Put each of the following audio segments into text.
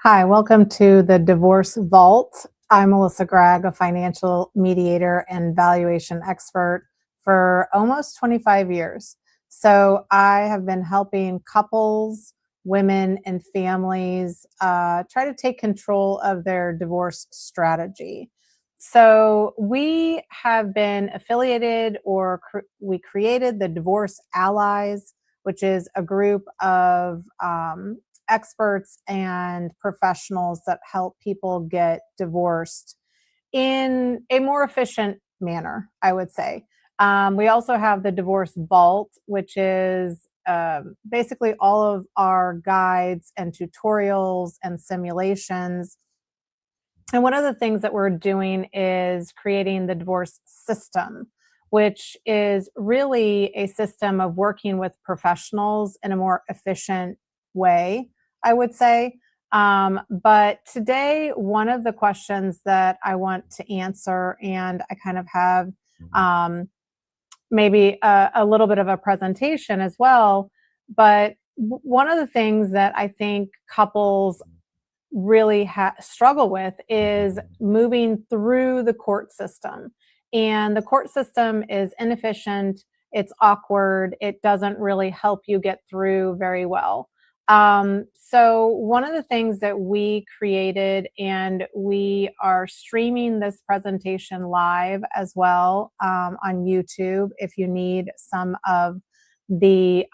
Hi, welcome to the Divorce Vault. I'm Melissa Gregg, a financial mediator and valuation expert for almost 25 years. So I have been helping couples, women, and families try to take control of their divorce strategy. So we have been affiliated we created the Divorce Allies, which is a group of experts and professionals that help people get divorced in a more efficient manner, I would say. We also have the Divorce Vault, which is basically all of our guides and tutorials and simulations. And one of the things that we're doing is creating the divorce system, which is really a system of working with professionals in a more efficient way, I would say. But today, one of the questions that I want to answer, and I kind of have maybe a little bit of a presentation as well, but one of the things that I think couples really struggle with is moving through the court system. And the court system is inefficient, it's awkward, it doesn't really help you get through very well. So, one of the things that we created, and we are streaming this presentation live as well on YouTube if you need some of the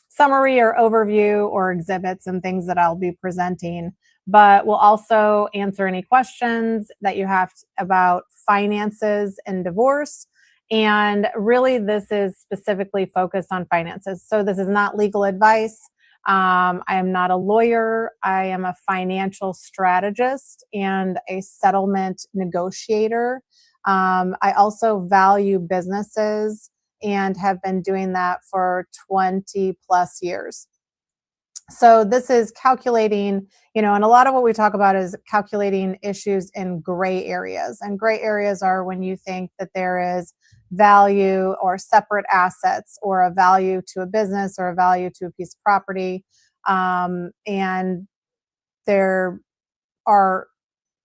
summary or overview or exhibits and things that I'll be presenting. But we'll also answer any questions that you have about finances and divorce. And really, this is specifically focused on finances. So this is not legal advice. I am not a lawyer. I am a financial strategist and a settlement negotiator. I also value businesses and have been doing that for 20 plus years. So this is calculating, and a lot of what we talk about is calculating issues in gray areas. And gray areas are when you think that there is value or separate assets or a value to a business or a value to a piece of property. And there are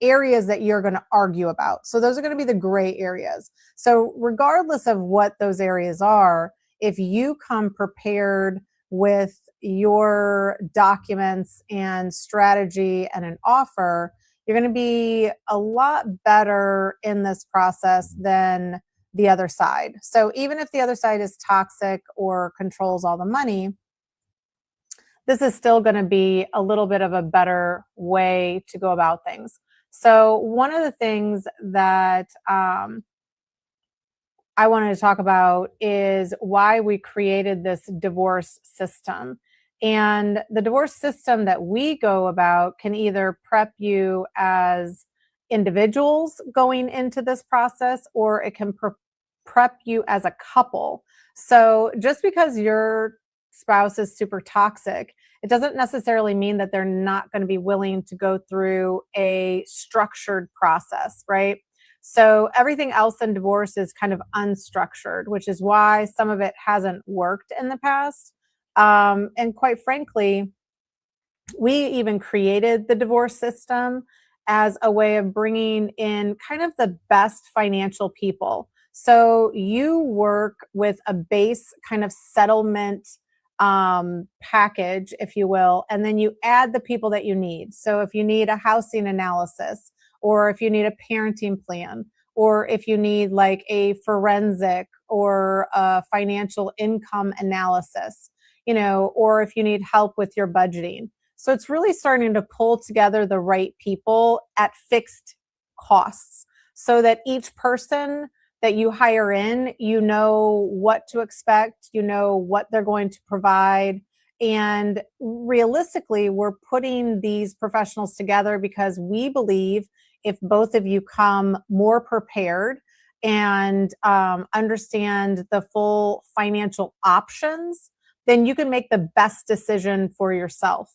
areas that you're going to argue about. So those are going to be the gray areas. So regardless of what those areas are, if you come prepared with your documents and strategy and an offer, you're going to be a lot better in this process than the other side. So even if the other side is toxic or controls all the money, this is still going to be a little bit of a better way to go about things. So one of the things that I wanted to talk about is why we created this divorce system. And the divorce system that we go about can either prep you as individuals going into this process, or it can prep you as a couple. So just because your spouse is super toxic, it doesn't necessarily mean that they're not going to be willing to go through a structured process, right? So everything else in divorce is kind of unstructured, which is why some of it hasn't worked in the past. And quite frankly, we even created the divorce system as a way of bringing in kind of the best financial people. So you work with a base kind of settlement package, if you will, and then you add the people that you need. So if you need a housing analysis, or if you need a parenting plan, or if you need like a forensic or a financial income analysis, or if you need help with your budgeting. So it's really starting to pull together the right people at fixed costs so that each person that you hire in, you know what to expect, you know what they're going to provide. And realistically, we're putting these professionals together because we believe if both of you come more prepared and understand the full financial options, then you can make the best decision for yourself.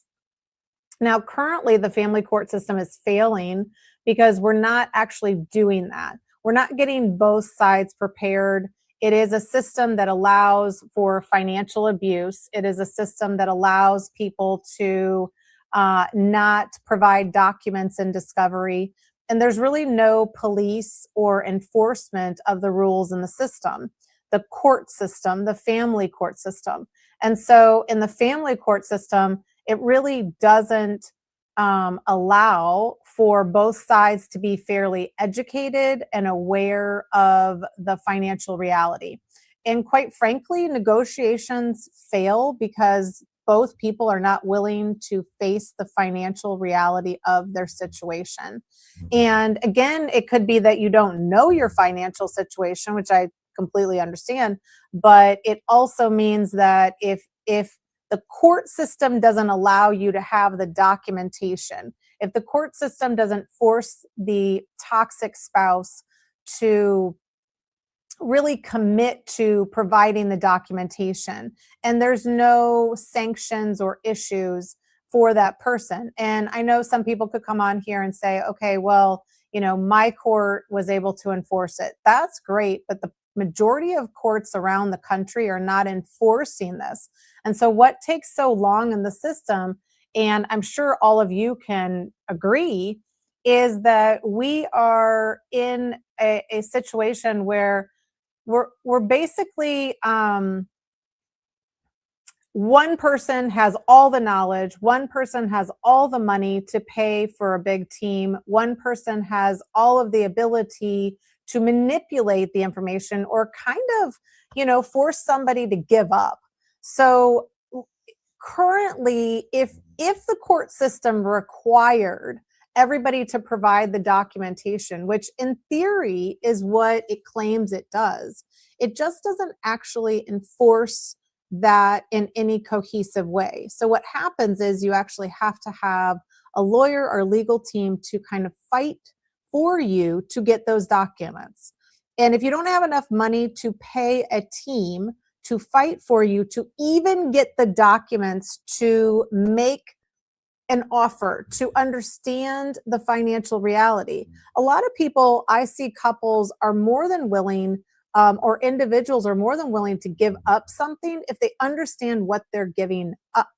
Now, currently, the family court system is failing because we're not actually doing that. We're not getting both sides prepared. It is a system that allows for financial abuse. It is a system that allows people to not provide documents in discovery. And there's really no police or enforcement of the rules in the system, the court system, the family court system. And so in the family court system, it really doesn't allow for both sides to be fairly educated and aware of the financial reality. And quite frankly, negotiations fail because both people are not willing to face the financial reality of their situation. And again, it could be that you don't know your financial situation, which I completely understand, but it also means that if the court system doesn't allow you to have the documentation, if the court system doesn't force the toxic spouse to really commit to providing the documentation, and there's no sanctions or issues for that person. And I know some people could come on here and say, okay, well, my court was able to enforce it. That's great, but the majority of courts around the country are not enforcing this. And so what takes so long in the system, and I'm sure all of you can agree, is that we are in a situation where we're basically one person has all the knowledge, one person has all the money to pay for a big team, one person has all of the ability to manipulate the information or kind of, force somebody to give up. So currently, if the court system required everybody to provide the documentation, which in theory is what it claims it does, it just doesn't actually enforce that in any cohesive way. So what happens is you actually have to have a lawyer or legal team to kind of fight for you to get those documents. And if you don't have enough money to pay a team to fight for you to even get the documents to make an offer, to understand the financial reality, a lot of people, I see couples are more than willing, or individuals are more than willing to give up something if they understand what they're giving up.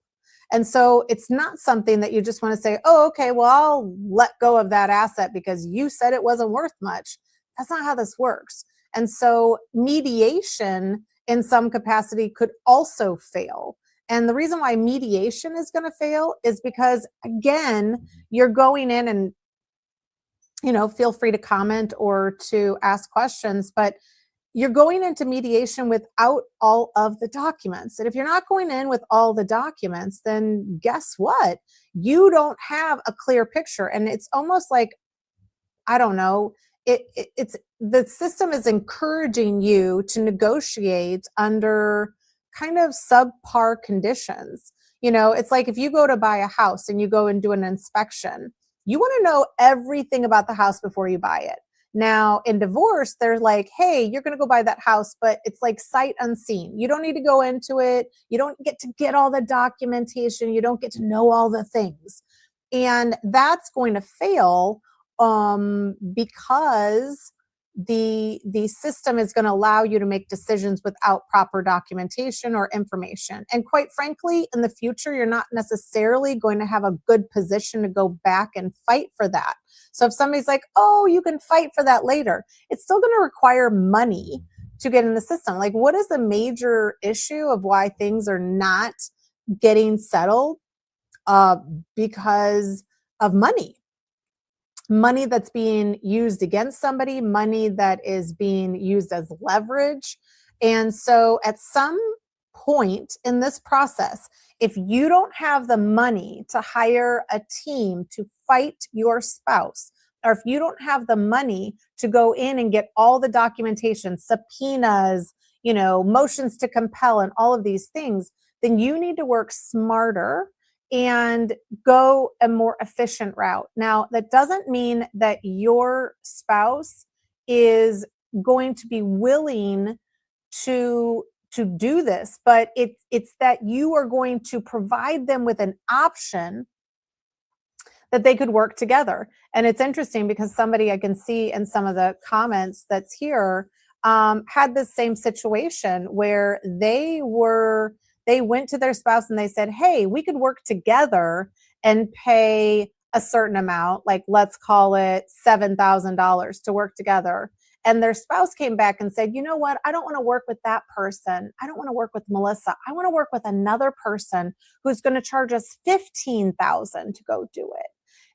And so it's not something that you just want to say, oh, okay, well, I'll let go of that asset because you said it wasn't worth much. That's not how this works. And so mediation in some capacity could also fail. And the reason why mediation is going to fail is because, again, you're going in and, feel free to comment or to ask questions, but you're going into mediation without all of the documents. And if you're not going in with all the documents, then guess what? You don't have a clear picture. And it's almost like, I don't know, it's the system is encouraging you to negotiate under kind of subpar conditions. It's like if you go to buy a house and you go and do an inspection, you want to know everything about the house before you buy it. Now, in divorce, they're like, hey, you're going to go buy that house, but it's like sight unseen. You don't need to go into it. You don't get to get all the documentation. You don't get to know all the things. And that's going to fail because the system is going to allow you to make decisions without proper documentation or information. And quite frankly, in the future, you're not necessarily going to have a good position to go back and fight for that. So if somebody's like, oh, you can fight for that later, it's still going to require money to get in the system. Like, what is the major issue of why things are not getting settled? Because of money. Money that's being used against somebody, money that is being used as leverage. And so at some point in this process, if you don't have the money to hire a team to fight your spouse, or if you don't have the money to go in and get all the documentation, subpoenas, motions to compel and all of these things, then you need to work smarter and go a more efficient route. Now, that doesn't mean that your spouse is going to be willing to do this, but it's that you are going to provide them with an option that they could work together. And it's interesting because somebody I can see in some of the comments that's here had this same situation where they went to their spouse and they said, hey, we could work together and pay a certain amount, like let's call it $7,000 to work together, and their spouse came back and said, you know what, I don't want to work with that person. I don't want to work with Melissa. I want to work with another person who's going to charge us $15,000 to go do it.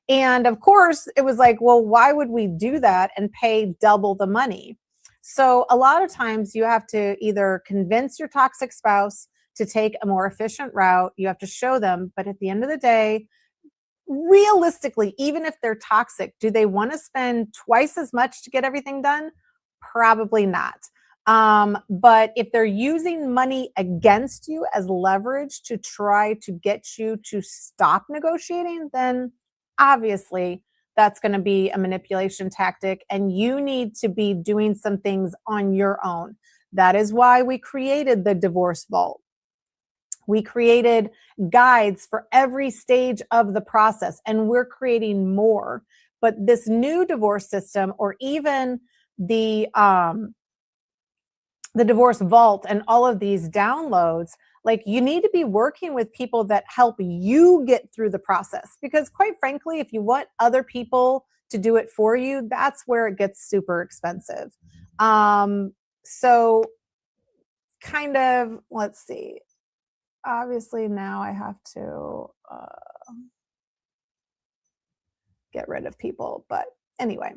And of course, it was like, well, why would we do that and pay double the money? So a lot of times you have to either convince your toxic spouse to take a more efficient route. You have to show them, but at the end of the day, realistically, even if they're toxic, do they want to spend twice as much to get everything done? Probably not. But if they're using money against you as leverage to try to get you to stop negotiating, then obviously that's going to be a manipulation tactic, and you need to be doing some things on your own. That is why we created the Divorce Vault. We created guides for every stage of the process, and we're creating more. But this new divorce system, or even the Divorce Vault and all of these downloads, like, you need to be working with people that help you get through the process. Because quite frankly, if you want other people to do it for you, that's where it gets super expensive. So kind of, let's see. Obviously now I have to get rid of people, but anyway.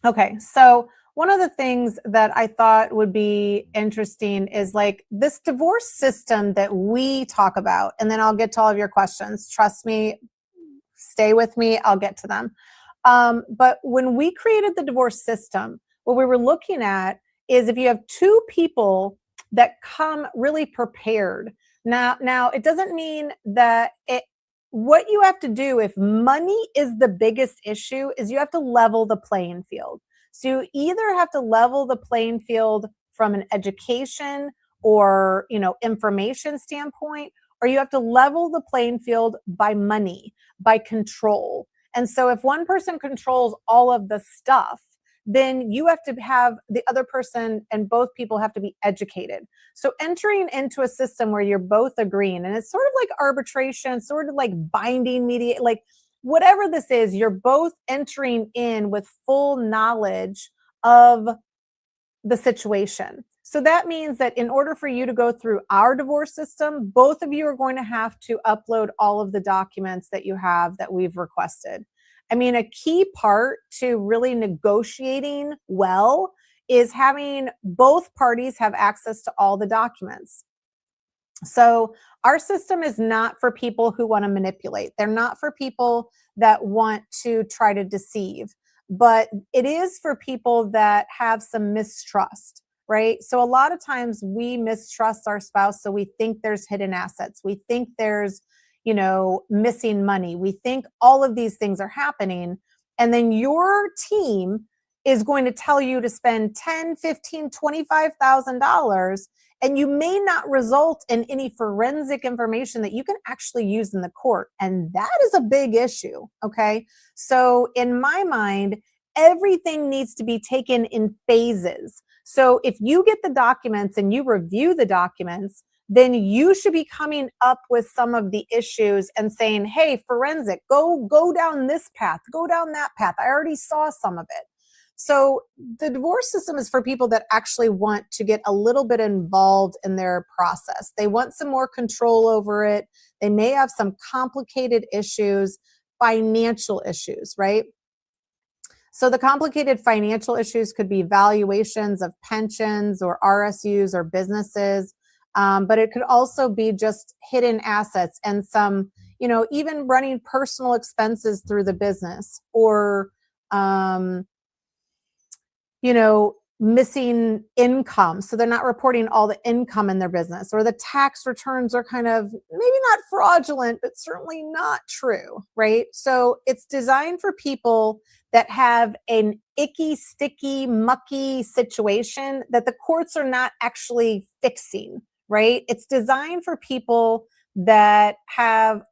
Okay, so one of the things that I thought would be interesting is like this divorce system that we talk about, and then I'll get to all of your questions. Trust me, stay with me, I'll get to them. But when we created the divorce system, what we were looking at is if you have two people that come really prepared. Now it doesn't mean that what you have to do if money is the biggest issue is you have to level the playing field. So you either have to level the playing field from an education or, information standpoint, or you have to level the playing field by money, by control. And so if one person controls all of the stuff, then you have to have the other person, and both people have to be educated. So entering into a system where you're both agreeing, and it's sort of like arbitration, sort of like binding media, like whatever this is, you're both entering in with full knowledge of the situation. So that means that in order for you to go through our divorce system, both of you are going to have to upload all of the documents that you have that we've requested. I mean, a key part to really negotiating well is having both parties have access to all the documents. So our system is not for people who want to manipulate. They're not for people that want to try to deceive, but it is for people that have some mistrust, right? So a lot of times we mistrust our spouse. So we think there's hidden assets. We think there's, missing money. We think all of these things are happening. And then your team is going to tell you to spend $10,000, $15,000, $25,000, and you may not result in any forensic information that you can actually use in the court. And that is a big issue, okay? So in my mind, everything needs to be taken in phases. So if you get the documents and you review the documents, then you should be coming up with some of the issues and saying, hey, forensic, go down this path, go down that path. I already saw some of it. So the divorce system is for people that actually want to get a little bit involved in their process. They want some more control over it. They may have some complicated issues, financial issues, right? So the complicated financial issues could be valuations of pensions or RSUs or businesses. But it could also be just hidden assets and some, even running personal expenses through the business, or, missing income. So they're not reporting all the income in their business, or the tax returns are kind of maybe not fraudulent, but certainly not true, right? So it's designed for people that have an icky, sticky, mucky situation that the courts are not actually fixing, right? It's designed for people that have,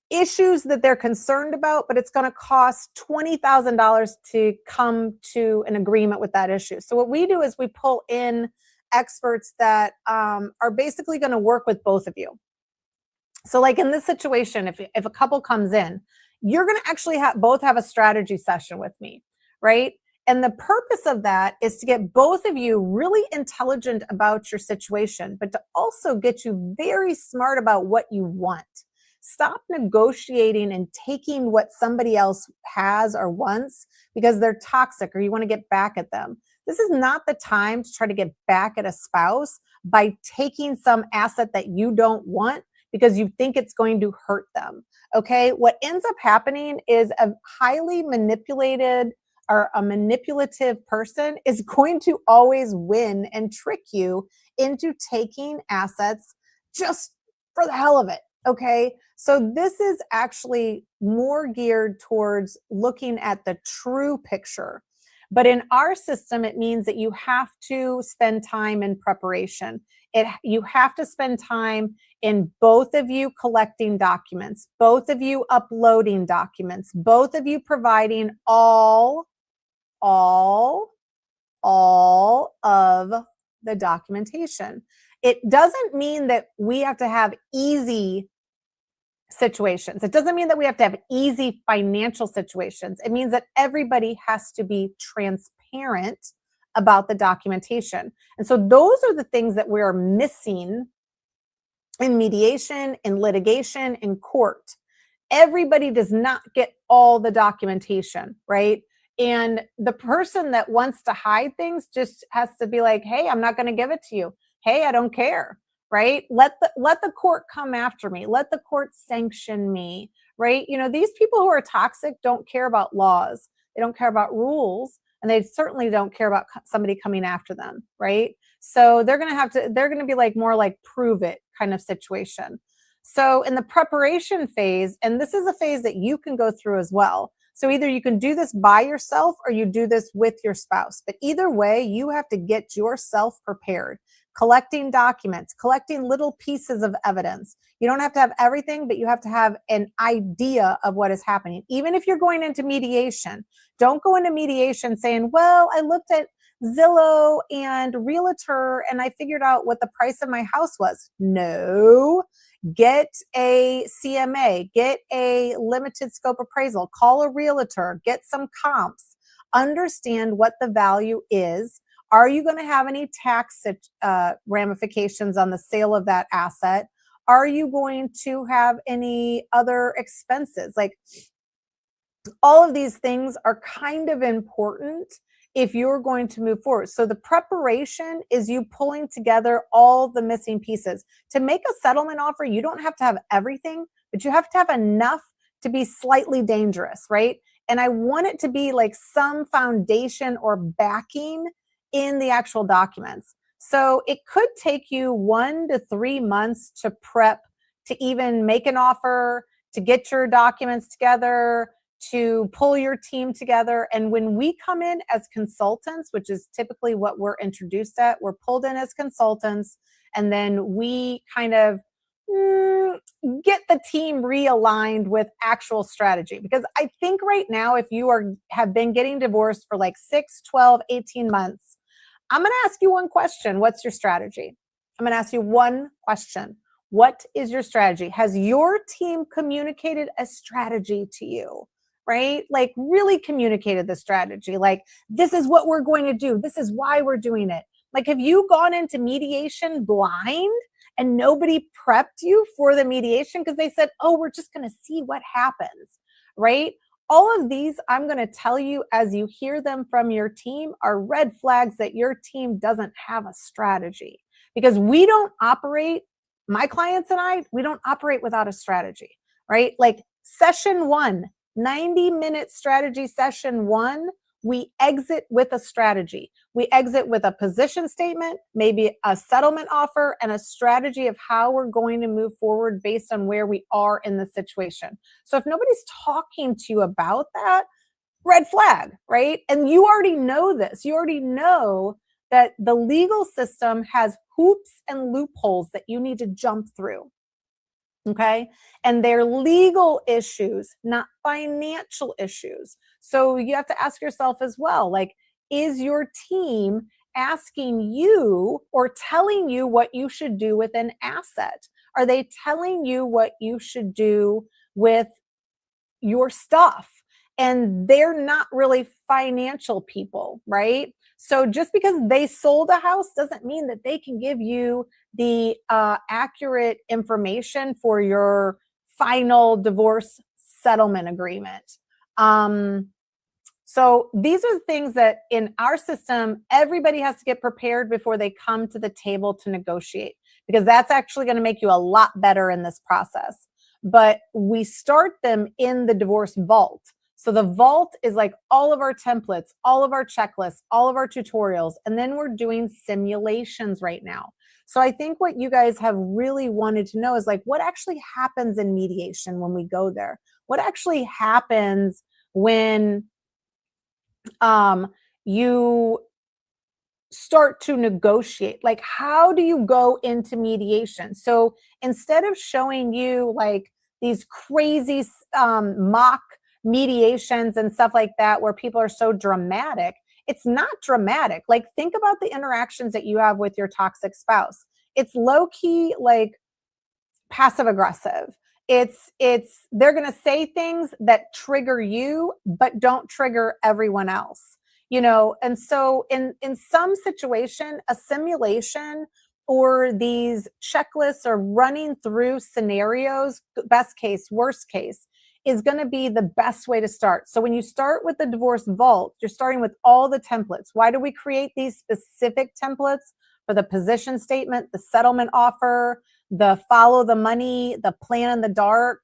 issues that they're concerned about, but it's going to cost $20,000 to come to an agreement with that issue. So what we do is we pull in experts that are basically going to work with both of you. So like in this situation, if a couple comes in, you're going to actually both have a strategy session with me, right? And the purpose of that is to get both of you really intelligent about your situation, but to also get you very smart about what you want. Stop negotiating and taking what somebody else has or wants because they're toxic or you want to get back at them. This is not the time to try to get back at a spouse by taking some asset that you don't want because you think it's going to hurt them. Okay. What ends up happening is a highly manipulated or a manipulative person is going to always win and trick you into taking assets just for the hell of it. Okay. So this is actually more geared towards looking at the true picture. But in our system, it means that you have to spend time in preparation. You have to spend time in both of you collecting documents, both of you uploading documents, both of you providing all of the documentation. It doesn't mean that we have to have easy situations. It doesn't mean that we have to have easy financial situations. It means that everybody has to be transparent about the documentation. And so those are the things that we're missing in mediation, in litigation, in court. Everybody does not get all the documentation, right? And the person that wants to hide things just has to be like, hey, I'm not going to give it to you. Hey, I don't care, right? Let the court come after me. Let the court sanction me, right? You know, these people who are toxic don't care about laws. They don't care about rules. And they certainly don't care about somebody coming after them, right? So they're going to be like more like prove it kind of situation. So in the preparation phase, and this is a phase that you can go through as well. So either you can do this by yourself or you do this with your spouse. But either way, you have to get yourself prepared. Collecting documents, collecting little pieces of evidence. You don't have to have everything, but you have to have an idea of what is happening. Even if you're going into mediation, don't go into mediation saying, well, I looked at Zillow and Realtor and I figured out what the price of my house was. No. Get a CMA, get a limited scope appraisal, call a realtor, get some comps, understand what the value is. Are you going to have any tax ramifications on the sale of that asset? Are you going to have any other expenses? Like all of these things are kind of important if you're going to move forward. So the preparation is you pulling together all the missing pieces. To make a settlement offer, you don't have to have everything, but you have to have enough to be slightly dangerous, right? And I want it to be like some foundation or backing in the actual documents. So it could take you 1 to 3 months to prep, to even make an offer, to get your documents together, to pull your team together. And when we come in as consultants, which is typically what we're introduced at, we're pulled in as consultants, and then we kind of get the team realigned with actual strategy. Because I think right now, if you have been getting divorced for like 6, 12, 18 months, I'm going to ask you one question. What's your strategy? I'm going to ask you one question. What is your strategy? Has your team communicated a strategy to you? Right? Like really communicated the strategy. Like, this is what we're going to do. This is why we're doing it. Like, have you gone into mediation blind and nobody prepped you for the mediation because they said, oh, we're just going to see what happens, right? All of these, I'm going to tell you as you hear them from your team, are red flags that your team doesn't have a strategy, because we don't operate, my clients and I, we don't operate without a strategy, right? Like session 1, 90-minute strategy session 1, we exit with a strategy. We exit with a position statement, maybe a settlement offer, and a strategy of how we're going to move forward based on where we are in the situation. So if nobody's talking to you about that, red flag, right? And you already know this. You already know that the legal system has hoops and loopholes that you need to jump through. Okay. And they're legal issues, not financial issues. So you have to ask yourself as well, like, is your team asking you or telling you what you should do with an asset? Are they telling you what you should do with your stuff? And they're not really financial people, right? So just because they sold a house doesn't mean that they can give you the accurate information for your final divorce settlement agreement. So these are the things that in our system, everybody has to get prepared before they come to the table to negotiate, because that's actually going to make you a lot better in this process. But we start them in the divorce vault. So the vault is like all of our templates, all of our checklists, all of our tutorials, and then we're doing simulations right now. So I think what you guys have really wanted to know is like, what actually happens in mediation when we go there? What actually happens when you start to negotiate? Like, how do you go into mediation? So instead of showing you like these crazy mock mediations and stuff like that, where people are so dramatic, it's not dramatic. Like, think about the interactions that you have with your toxic spouse. It's low key, like passive aggressive. It's they're going to say things that trigger you but don't trigger everyone else, you know. And so in some situation, a simulation or these checklists or running through scenarios, best case, worst case, is going to be the best way to start. So when you start with the divorce vault, you're starting with all the templates. Why do we create these specific templates? For the position statement, the settlement offer, the follow the money, the plan in the dark,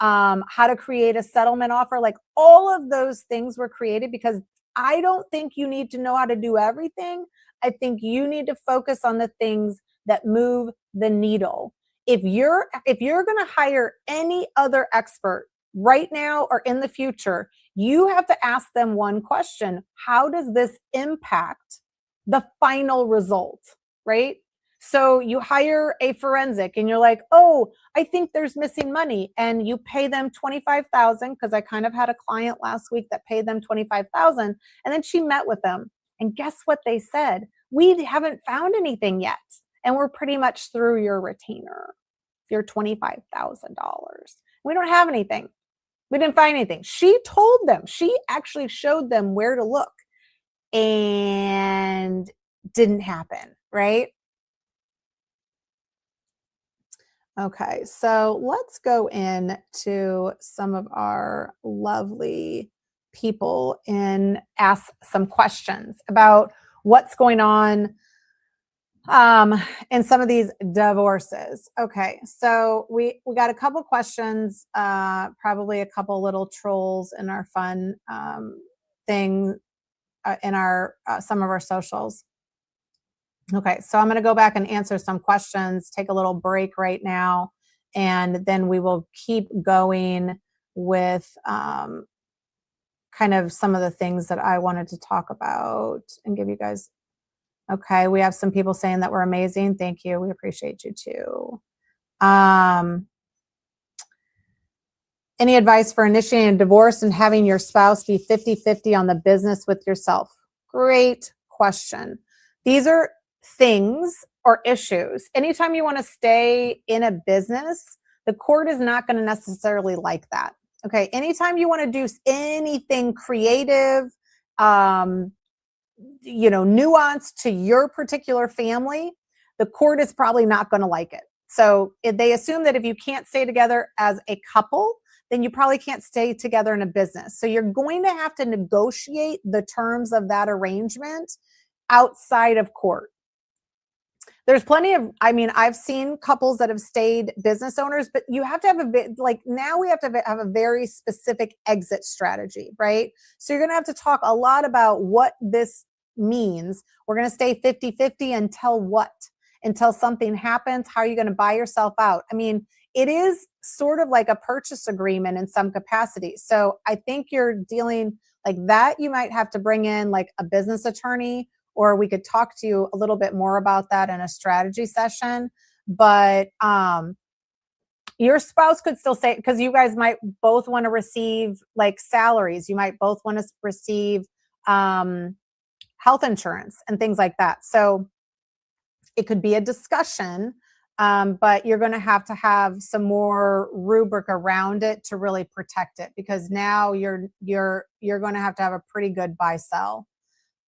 how to create a settlement offer. Like, all of those things were created because I don't think you need to know how to do everything. I think you need to focus on the things that move the needle. If you're going to hire any other expert right now or in the future, you have to ask them one question: how does this impact the final result, right? So you hire a forensic and you're like, oh, I think there's missing money. And you pay them $25,000, because I kind of had a client last week that paid them $25,000. And then she met with them. And guess what they said? We haven't found anything yet. And we're pretty much through your retainer, your $25,000. We don't have anything. We didn't find anything. She told them, she actually showed them where to look, and didn't happen, right? Okay, so let's go into some of our lovely people and ask some questions about what's going on in some of these divorces. Okay, so we got a couple questions, probably a couple little trolls in our fun thing in our some of our socials. Okay, so I'm going to go back and answer some questions, take a little break right now, and then we will keep going with kind of some of the things that I wanted to talk about and give you guys. Okay, we have some people saying that we're amazing. Thank you. We appreciate you too. Any advice for initiating a divorce and having your spouse be 50-50 on the business with yourself? Great question. These are things or issues. Anytime you want to stay in a business, the court is not going to necessarily like that. Okay. Anytime you want to do anything creative, nuance to your particular family, the court is probably not going to like it. So if they assume that if you can't stay together as a couple, then you probably can't stay together in a business. So you're going to have to negotiate the terms of that arrangement outside of court. There's plenty of, I've seen couples that have stayed business owners, but you have to have now we have to have a very specific exit strategy, right? So you're going to have to talk a lot about what this means. We're going to stay 50-50 until what? Until something happens. How are you going to buy yourself out? It is sort of like a purchase agreement in some capacity. So I think you're dealing like that. You might have to bring in like a business attorney, or we could talk to you a little bit more about that in a strategy session. But your spouse could still say, because you guys might both want to receive like salaries. You might both want to receive health insurance and things like that. So it could be a discussion, but you're going to have some more rubric around it to really protect it, because now you're going to have a pretty good buy sell.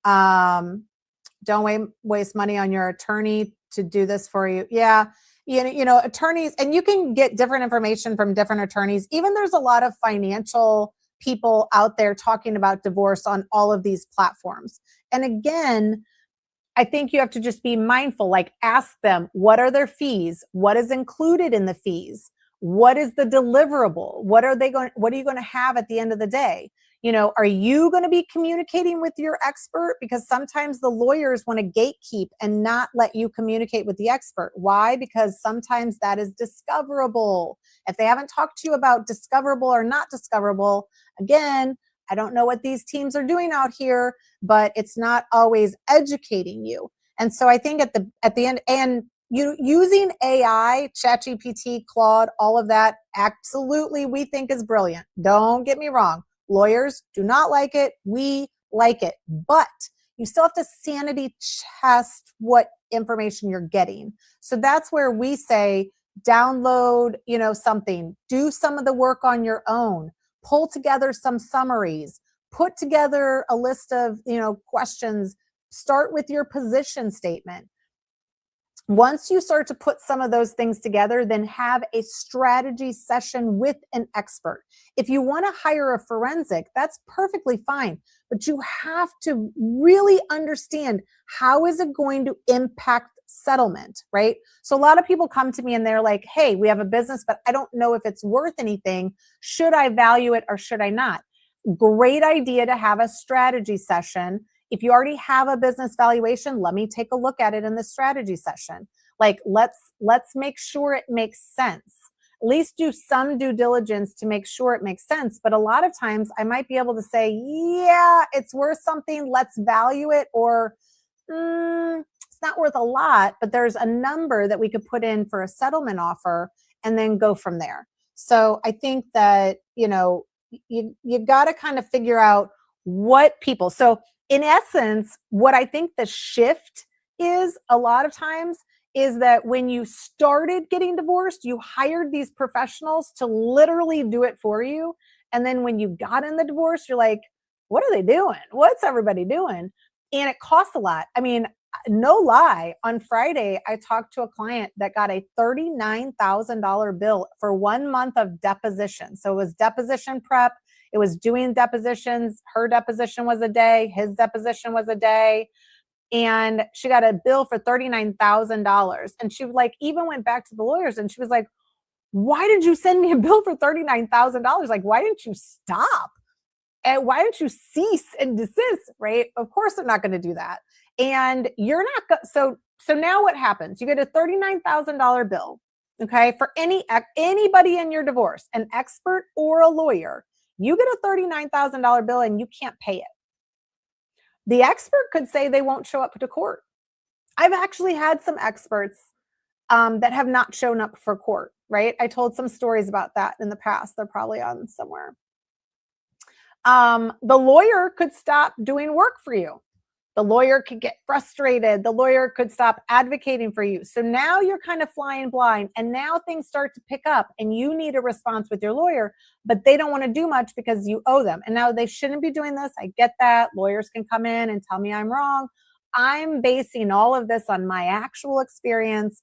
Don't waste money on your attorney to do this for you. Yeah. You know, attorneys, and you can get different information from different attorneys. Even there's a lot of financial people out there talking about divorce on all of these platforms. And again, I think you have to just be mindful, like ask them, what are their fees? What is included in the fees? What is the deliverable? What are you going to have at the end of the day? You know, are you going to be communicating with your expert? Because sometimes the lawyers want to gatekeep and not let you communicate with the expert. Why? Because sometimes that is discoverable. If they haven't talked to you about discoverable or not discoverable, again, I don't know what these teams are doing out here, but it's not always educating you. And so I think at the end, and you using AI, ChatGPT, Claude, all of that, absolutely we think is brilliant. Don't get me wrong. Lawyers do not like it. We like it. But you still have to sanity test what information you're getting. So that's where we say download, something, do some of the work on your own, pull together some summaries, put together a list of, questions, start with your position statement. Once you start to put some of those things together, then have a strategy session with an expert. If you want to hire a forensic, that's perfectly fine, but you have to really understand how is it going to impact settlement, right? So a lot of people come to me and they're like, hey, we have a business, but I don't know if it's worth anything. Should I value it or should I not? Great idea to have a strategy session. If you already have a business valuation, let me take a look at it in the strategy session. Like, let's make sure it makes sense. At least do some due diligence to make sure it makes sense. But a lot of times I might be able to say, yeah, it's worth something. Let's value it. Or it's not worth a lot, but there's a number that we could put in for a settlement offer and then go from there. So I think that, you got to kind of figure out what people, so in essence, what I think the shift is a lot of times is that when you started getting divorced, you hired these professionals to literally do it for you. And then when you got in the divorce, you're like, what are they doing? What's everybody doing? And it costs a lot. I mean, no lie, on Friday, I talked to a client that got a $39,000 bill for 1 month of deposition. So it was deposition prep. It was doing depositions. Her deposition was a day. His deposition was a day. And she got a bill for $39,000. And she even went back to the lawyers and she was like, why did you send me a bill for $39,000? Like, why didn't you stop? And why don't you cease and desist, right? Of course they're not going to do that. And you're not so now what happens? You get a $39,000 bill, okay, for anybody in your divorce, an expert or a lawyer. You get a $39,000 bill and you can't pay it. The expert could say they won't show up to court. I've actually had some experts that have not shown up for court, right? I told some stories about that in the past. They're probably on somewhere. The lawyer could stop doing work for you. The lawyer could get frustrated. The lawyer could stop advocating for you. So now you're kind of flying blind, and now things start to pick up and you need a response with your lawyer, but they don't want to do much because you owe them. And now they shouldn't be doing this. I get that. Lawyers can come in and tell me I'm wrong. I'm basing all of this on my actual experience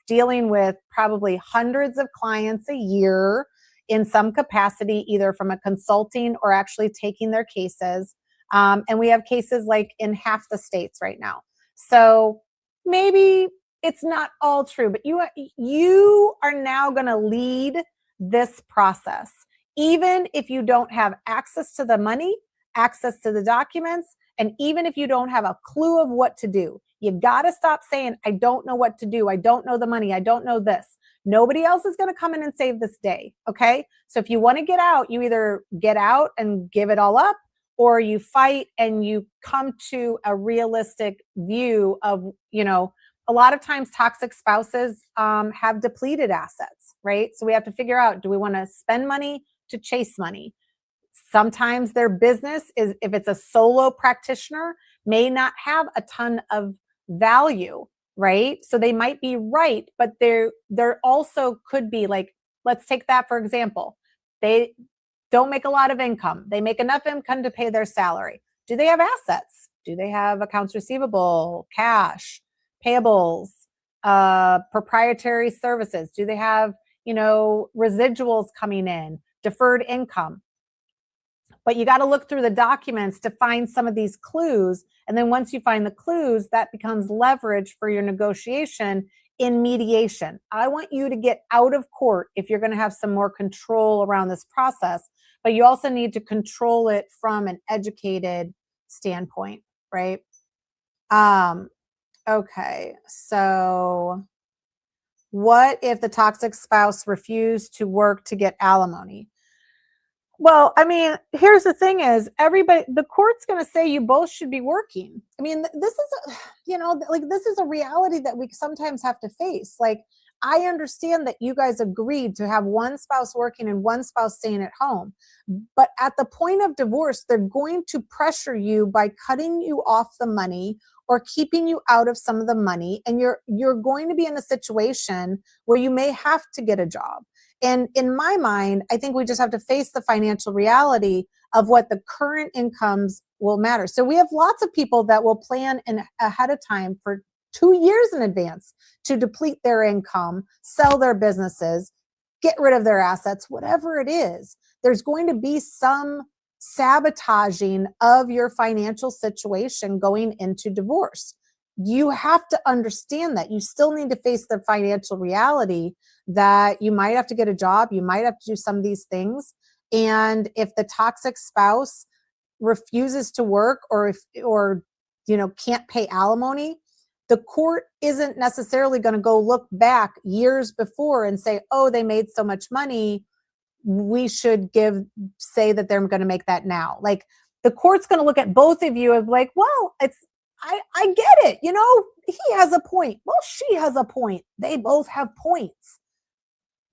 dealing with probably hundreds of clients a year in some capacity, either from a consulting or actually taking their cases. And we have cases like in half the states right now. So maybe it's not all true, but you are now going to lead this process. Even if you don't have access to the money, access to the documents, and even if you don't have a clue of what to do, you got to stop saying, I don't know what to do. I don't know the money. I don't know this. Nobody else is going to come in and save this day. Okay. So if you want to get out, you either get out and give it all up, or you fight and you come to a realistic view of, a lot of times toxic spouses have depleted assets, right? So we have to figure out, do we want to spend money to chase money? Sometimes their business is, if it's a solo practitioner, may not have a ton of value, right? So they might be right, but there also could be, like, let's take that for example. They don't make a lot of income. They make enough income to pay their salary. Do they have assets? Do they have accounts receivable, cash, payables, proprietary services? Do they have, residuals coming in, deferred income? But you got to look through the documents to find some of these clues. And then once you find the clues, that becomes leverage for your negotiation in mediation. I want you to get out of court if you're going to have some more control around this process, but you also need to control it from an educated standpoint, right? Okay, so what if the toxic spouse refused to work to get alimony? Well, I mean, here's the thing is the court's going to say you both should be working. I mean, this is, this is a reality that we sometimes have to face. Like, I understand that you guys agreed to have one spouse working and one spouse staying at home. But at the point of divorce, they're going to pressure you by cutting you off the money or keeping you out of some of the money. And you're going to be in a situation where you may have to get a job. And in my mind, I think we just have to face the financial reality of what the current incomes will matter. So we have lots of people that will plan ahead of time for 2 years in advance to deplete their income, sell their businesses, get rid of their assets, whatever it is. There's going to be some sabotaging of your financial situation going into divorce. You have to understand that. You still need to face the financial reality that you might have to get a job, you might have to do some of these things. And if the toxic spouse refuses to work or can't pay alimony, the court isn't necessarily going to go look back years before and say, oh, they made so much money, we should say that they're going to make that now. Like, the court's going to look at both of you and like, well, I get it. He has a point. Well, she has a point. They both have points.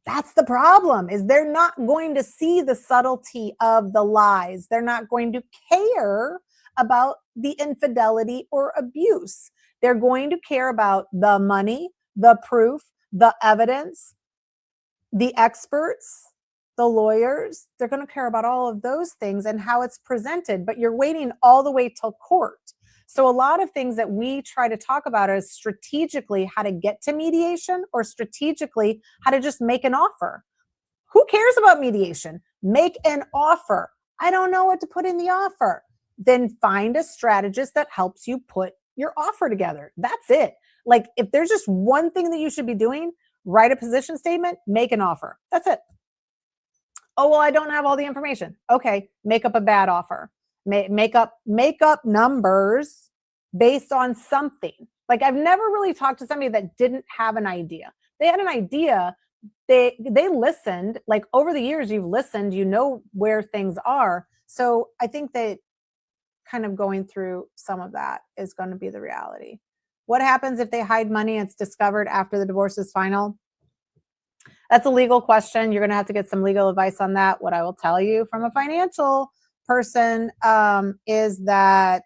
That's the problem, is they're not going to see the subtlety of the lies. They're not going to care about the infidelity or abuse. They're going to care about the money, the proof, the evidence, the experts, the lawyers. They're going to care about all of those things and how it's presented, but you're waiting all the way till court. So a lot of things that we try to talk about is strategically how to get to mediation, or strategically how to just make an offer. Who cares about mediation? Make an offer. I don't know what to put in the offer. Then find a strategist that helps you put your offer together. That's it. Like, if there's just one thing that you should be doing, write a position statement, make an offer. That's it. Oh, well, I don't have all the information. Okay, make up a bad offer. Make up numbers based on something. Like, I've never really talked to somebody that didn't have an idea. They had an idea. They listened. Like, over the years, you've listened, you know where things are. So I think that kind of going through some of that is going to be the reality. What happens if they hide money and it's discovered after the divorce is final? That's a legal question. You're going to have to get some legal advice on that. What I will tell you from a financial person is that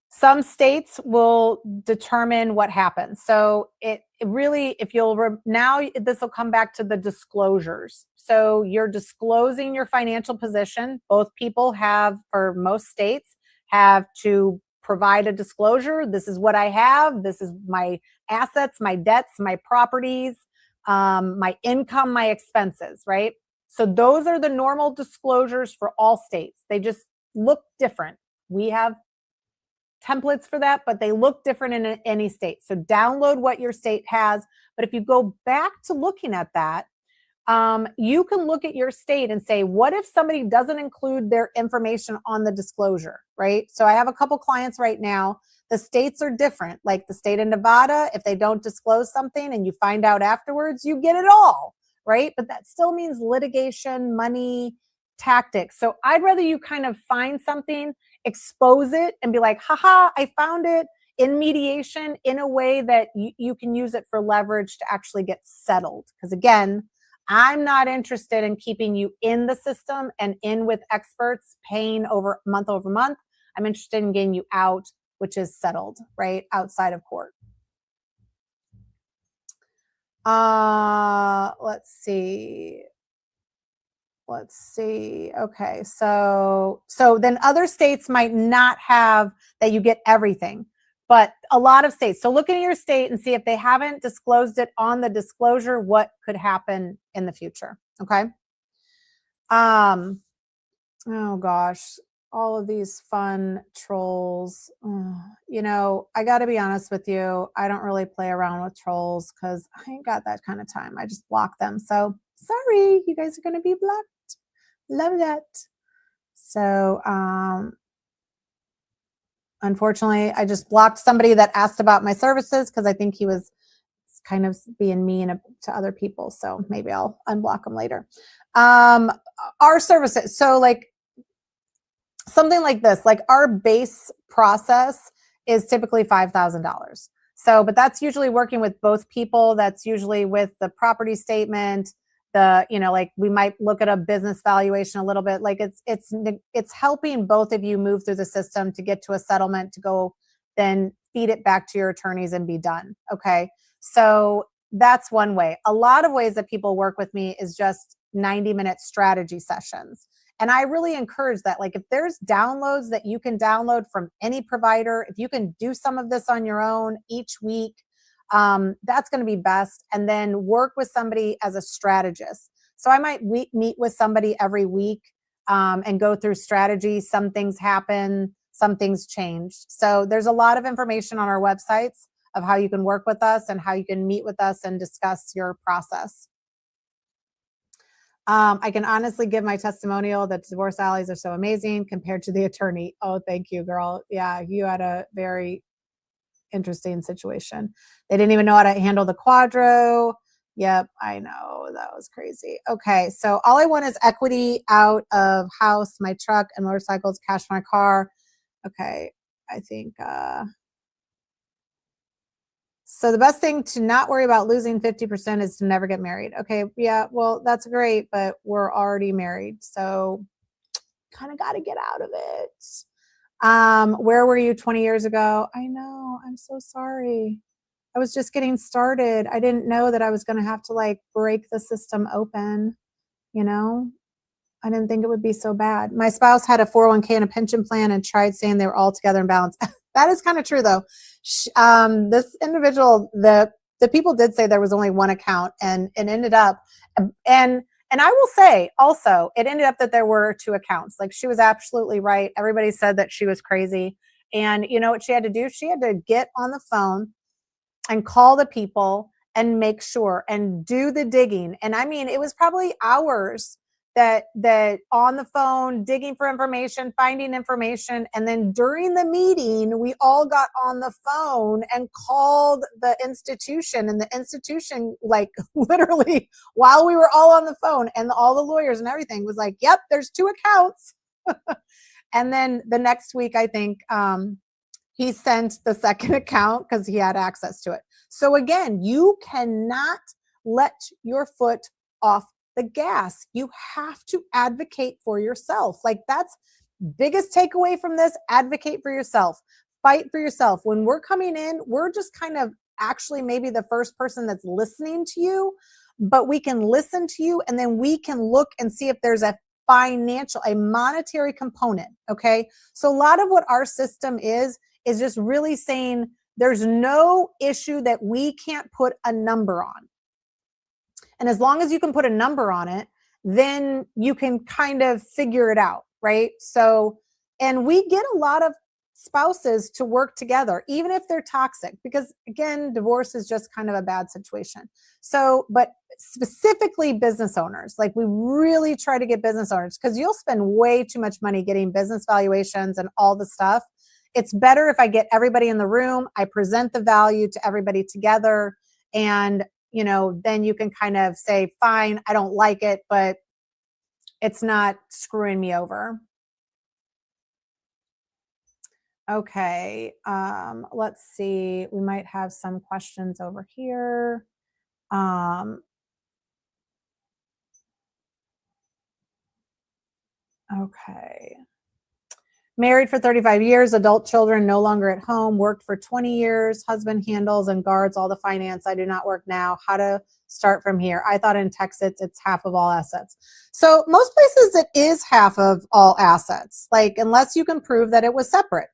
some states will determine what happens. So it really, if you'll now, this will come back to the disclosures. So you're disclosing your financial position. Both people have, for most states, have to provide a disclosure. This is what I have. This is my assets, my debts, my properties, my income, my expenses, right? So those are the normal disclosures for all states. They just look different. We have templates for that, but they look different in any state. So download what your state has. But if you go back to looking at that, you can look at your state and say, what if somebody doesn't include their information on the disclosure, right? So I have a couple clients right now. The states are different. Like the state of Nevada, if they don't disclose something and you find out afterwards, you get it all, right? But that still means litigation, money, tactics. So I'd rather you kind of find something, expose it, and be like, haha, I found it in mediation in a way that you can use it for leverage to actually get settled. Because again, I'm not interested in keeping you in the system and in with experts paying over month. I'm interested in getting you out, which is settled, right? Outside of court. Let's see. Okay. So then other states might not have that you get everything, but a lot of states. So look at your state and see if they haven't disclosed it on the disclosure, what could happen in the future. Okay. Oh gosh, all of these fun trolls. You know, I got to be honest with you. I don't really play around with trolls because I ain't got that kind of time. I just block them. So sorry, you guys are going to be blocked. Love that. So, unfortunately, I just blocked somebody that asked about my services because I think he was kind of being mean to other people. So maybe I'll unblock him later. Our services. So like something like this, like our base process is typically $5,000. So, but that's usually working with both people. That's usually with the property statement, like we might look at a business valuation a little bit. Like it's helping both of you move through the system to get to a settlement, to go then feed it back to your attorneys and be done. Okay. So that's one way. A lot of ways that people work with me is just 90-minute strategy sessions. And I really encourage that. Like if there's downloads that you can download from any provider, if you can do some of this on your own each week, that's going to be best. And then work with somebody as a strategist. So I might meet with somebody every week and go through strategy. Some things happen, some things changed. So there's a lot of information on our websites of how you can work with us and how you can meet with us and discuss your process. I can honestly give my testimonial that divorce allies are so amazing compared to the attorney. Oh, thank you, girl. Yeah, you had a very interesting situation. They didn't even know how to handle the quadro. Yep, I know. That was crazy. Okay, so all I want is equity out of house, my truck, and motorcycles, cash for my car. Okay, I think... So the best thing to not worry about losing 50% is to never get married. Okay, yeah, well, that's great, but we're already married, so kind of got to get out of it. Where were you 20 years ago? I know, I'm so sorry. I was just getting started. I didn't know that I was going to have to like break the system open, you know? I didn't think it would be so bad. My spouse had a 401k and a pension plan and tried saying they were all together in balance. That is kind of true though. This individual, the people did say there was only one account, and it ended up, and I will say also, it ended up that there were two accounts. Like she was absolutely right. Everybody said that she was crazy. And you know what she had to do? She had to get on the phone and call the people and make sure and do the digging. And I mean, it was probably hours that on the phone, digging for information, finding information. And then during the meeting, we all got on the phone and called the institution, and the institution, like literally while we were all on the phone, and all the lawyers and everything was like, yep, there's two accounts. And then the next week, I think, he sent the second account because he had access to it. So again, you cannot let your foot off the gas. You have to advocate for yourself. Like that's biggest takeaway from this. Advocate for yourself. Fight for yourself. When we're coming in, we're just kind of actually maybe the first person that's listening to you, but we can listen to you, and then we can look and see if there's a monetary component. Okay. So a lot of what our system is just really saying there's no issue that we can't put a number on. And as long as you can put a number on it, then you can kind of figure it out, right? So, and we get a lot of spouses to work together, even if they're toxic, because again, divorce is just kind of a bad situation. So, but specifically business owners, like we really try to get business owners, because you'll spend way too much money getting business valuations and all the stuff. It's better if I get everybody in the room, I present the value to everybody together, and then you can kind of say, fine, I don't like it, but it's not screwing me over. Okay, let's see. We might have some questions over here. Okay. Married for 35 years, adult children no longer at home, worked for 20 years, husband handles and guards all the finance. I do not work now. How to start from here? I thought in Texas it's half of all assets. So most places it is half of all assets, like unless you can prove that it was separate.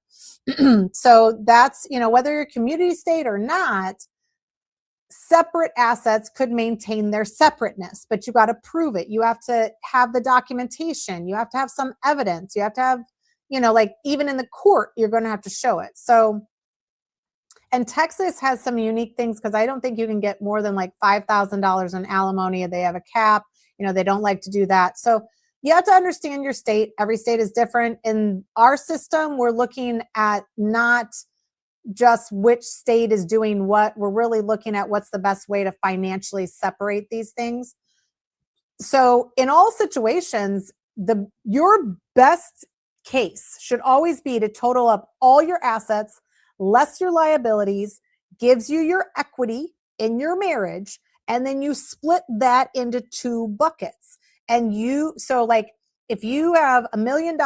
So that's, whether you're community state or not, separate assets could maintain their separateness, but you got to prove it. You have to have the documentation. You have to have some evidence. You have to have, like even in the court, you're going to have to show it. So, and Texas has some unique things because I don't think you can get more than like $5,000 in alimony. They have a cap. They don't like to do that. So you have to understand your state. Every state is different. In our system, we're looking at not just which state is doing what. We're really looking at what's the best way to financially separate these things. So in all situations, your best case should always be to total up all your assets, less your liabilities, gives you your equity in your marriage, and then you split that into two buckets. And so like if you have $1 million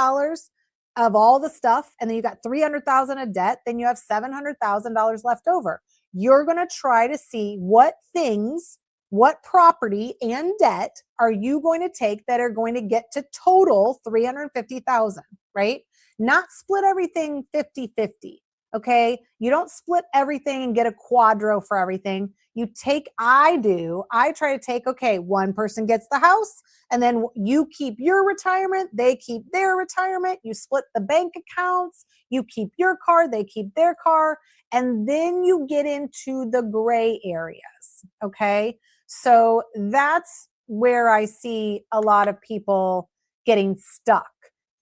of all the stuff, and then you got 300,000 of debt, then you have $700,000 left over. You're going to try to see what property and debt are you going to take that are going to get to total 350,000, right? Not split everything 50-50. Okay. You don't split everything and get a quadro for everything. I try to take, okay, one person gets the house and then you keep your retirement. They keep their retirement. You split the bank accounts. You keep your car. They keep their car. And then you get into the gray areas. Okay. So that's where I see a lot of people getting stuck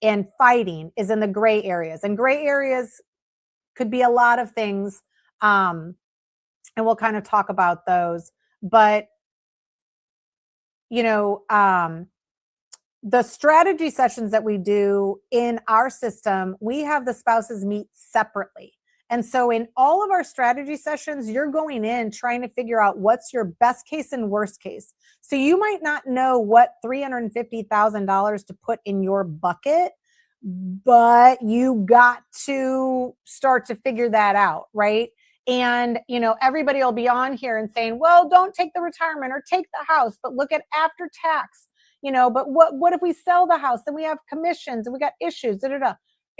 and fighting is in the gray areas. And gray areas could be a lot of things. And we'll kind of talk about those. But, the strategy sessions that we do in our system, we have the spouses meet separately. And so in all of our strategy sessions, you're going in trying to figure out what's your best case and worst case. So you might not know what $350,000 to put in your bucket, but you got to start to figure that out, right? And, everybody will be on here and saying, well, don't take the retirement or take the house, but look at after tax, but what if we sell the house? Then we have commissions and we got issues,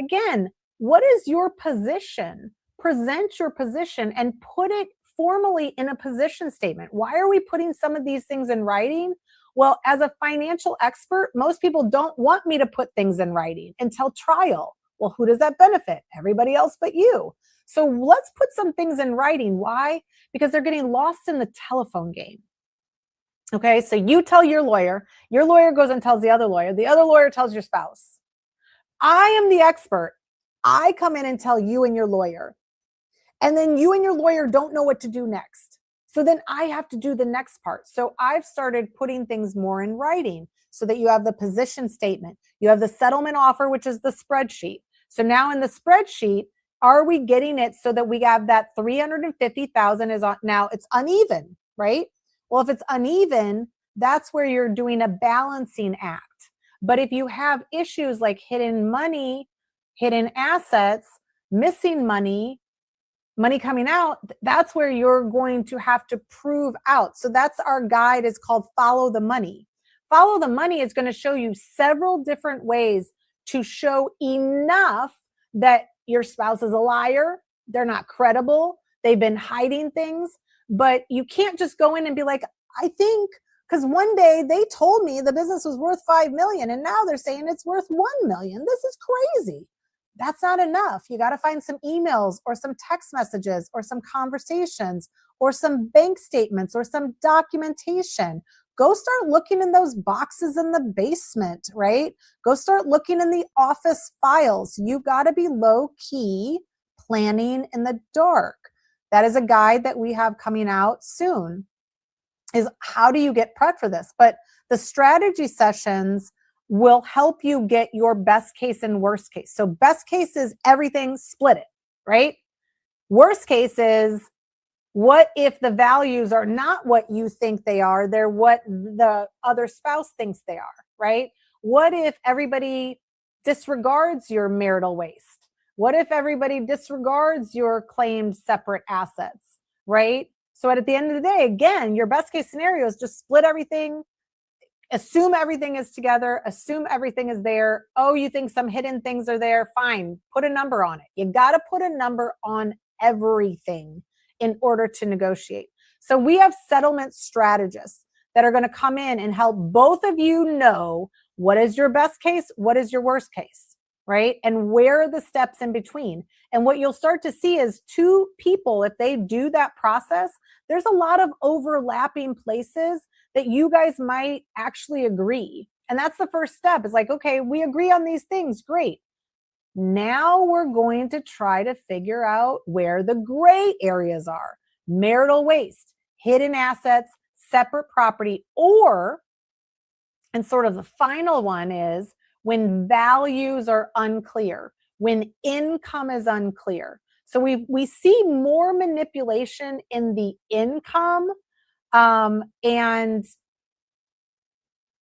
Again, what is your position? Present your position and put it formally in a position statement. Why are we putting some of these things in writing? Well, as a financial expert, most people don't want me to put things in writing until trial. Well, who does that benefit? Everybody else but you. So let's put some things in writing. Why? Because they're getting lost in the telephone game. Okay, so you tell your lawyer goes and tells the other lawyer tells your spouse. I am the expert. I come in and tell you and your lawyer. And then you and your lawyer don't know what to do next. So then I have to do the next part. So I've started putting things more in writing so that you have the position statement. You have the settlement offer, which is the spreadsheet. So now in the spreadsheet, are we getting it so that we have that 350,000 is on, now it's uneven, right? Well, if it's uneven, that's where you're doing a balancing act. But if you have issues like hidden money, hidden assets, missing money coming out, that's where you're going to have to prove out. So that's our guide is called Follow the Money. Follow the Money is going to show you several different ways to show enough that your spouse is a liar. They're not credible. They've been hiding things, but you can't just go in and be like, I think, because one day they told me the business was worth 5 million and now they're saying it's worth 1 million. This is crazy. That's not enough. You got to find some emails or some text messages or some conversations or some bank statements or some documentation. Go start looking in those boxes in the basement, right? Go start looking in the office files. You got to be low key planning in the dark. That is a guide that we have coming out soon, is how do you get prepped for this? But the strategy sessions will help you get your best case and worst case. So best case is everything, split it, right? Worst case is, what if the values are not what you think they are? They're what the other spouse thinks they are, right? What if everybody disregards your marital waste? What if everybody disregards your claimed separate assets, right? So at the end of the day, again, your best case scenario is just split everything, assume everything is together, assume everything is there. Oh, you think some hidden things are there? Fine, put a number on it. You got to put a number on everything in order to negotiate. So we have settlement strategists that are going to come in and help both of you know what is your best case, what is your worst case, right? And where are the steps in between? And what you'll start to see is two people, if they do that process, there's a lot of overlapping places that you guys might actually agree. And that's the first step. Is like, okay, we agree on these things. Great. Now we're going to try to figure out where the gray areas are. Marital waste, hidden assets, separate property, or, and sort of the final one is when values are unclear, when income is unclear. So we see more manipulation in the income and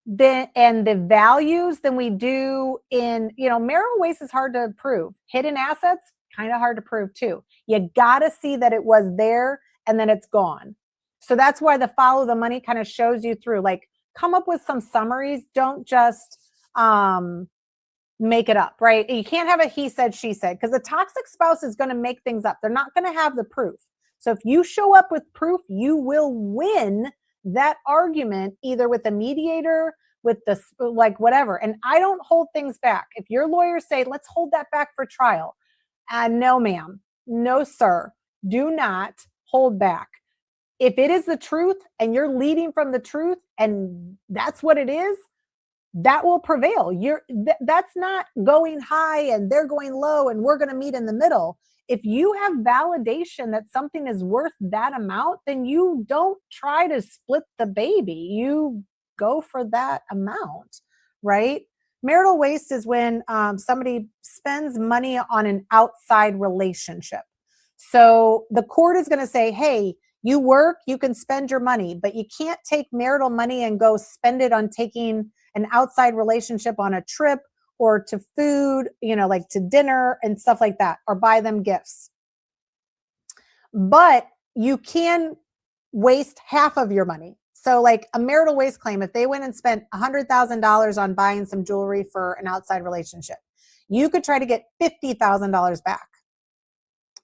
the values than we do in, marital waste is hard to prove. Hidden assets, kind of hard to prove too. You got to see that it was there and then it's gone. So that's why the follow the money kind of shows you through, like, come up with some summaries. Don't just make it up, right? You can't have a he said, she said, because a toxic spouse is going to make things up. They're not going to have the proof. So if you show up with proof, you will win that argument either with a mediator, with the, like, whatever. And I don't hold things back. If your lawyers say, let's hold that back for trial, no, ma'am, no, sir, do not hold back. If it is the truth and you're leading from the truth and that's what it is, that will prevail. That's not going high and they're going low and we're going to meet in the middle. If you have validation that something is worth that amount, then you don't try to split the baby. You go for that amount, right? Marital waste is when somebody spends money on an outside relationship. So the court is going to say, hey, you work, you can spend your money, but you can't take marital money and go spend it on taking an outside relationship on a trip or to food, like to dinner and stuff like that, or buy them gifts. But you can waste half of your money. So like a marital waste claim, if they went and spent $100,000 on buying some jewelry for an outside relationship, you could try to get $50,000 back.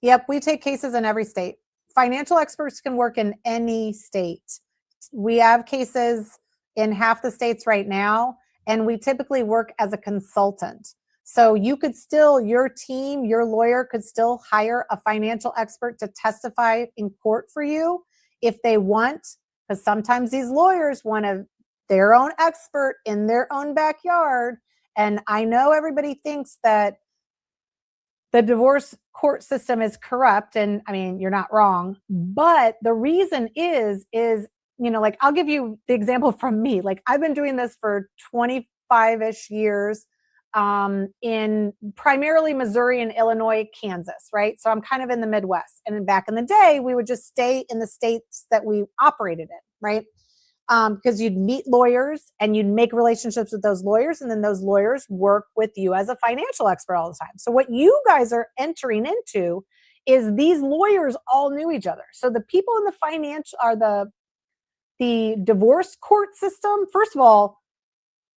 Yep, we take cases in every state. Financial experts can work in any state. We have cases in half the states right now, and we typically work as a consultant. So you could still, your team, your lawyer could still hire a financial expert to testify in court for you if they want, because sometimes these lawyers want their own expert in their own backyard. And I know everybody thinks that the divorce court system is corrupt, and I mean, you're not wrong, but the reason is, like, I'll give you the example from me. Like, I've been doing this for 25-ish years in primarily Missouri and Illinois, Kansas, right? So I'm kind of in the Midwest. And then back in the day, we would just stay in the states that we operated in, right? Because you'd meet lawyers and you'd make relationships with those lawyers, and then those lawyers work with you as a financial expert all the time. So what you guys are entering into is these lawyers all knew each other. So the people in the financial are the divorce court system. First of all,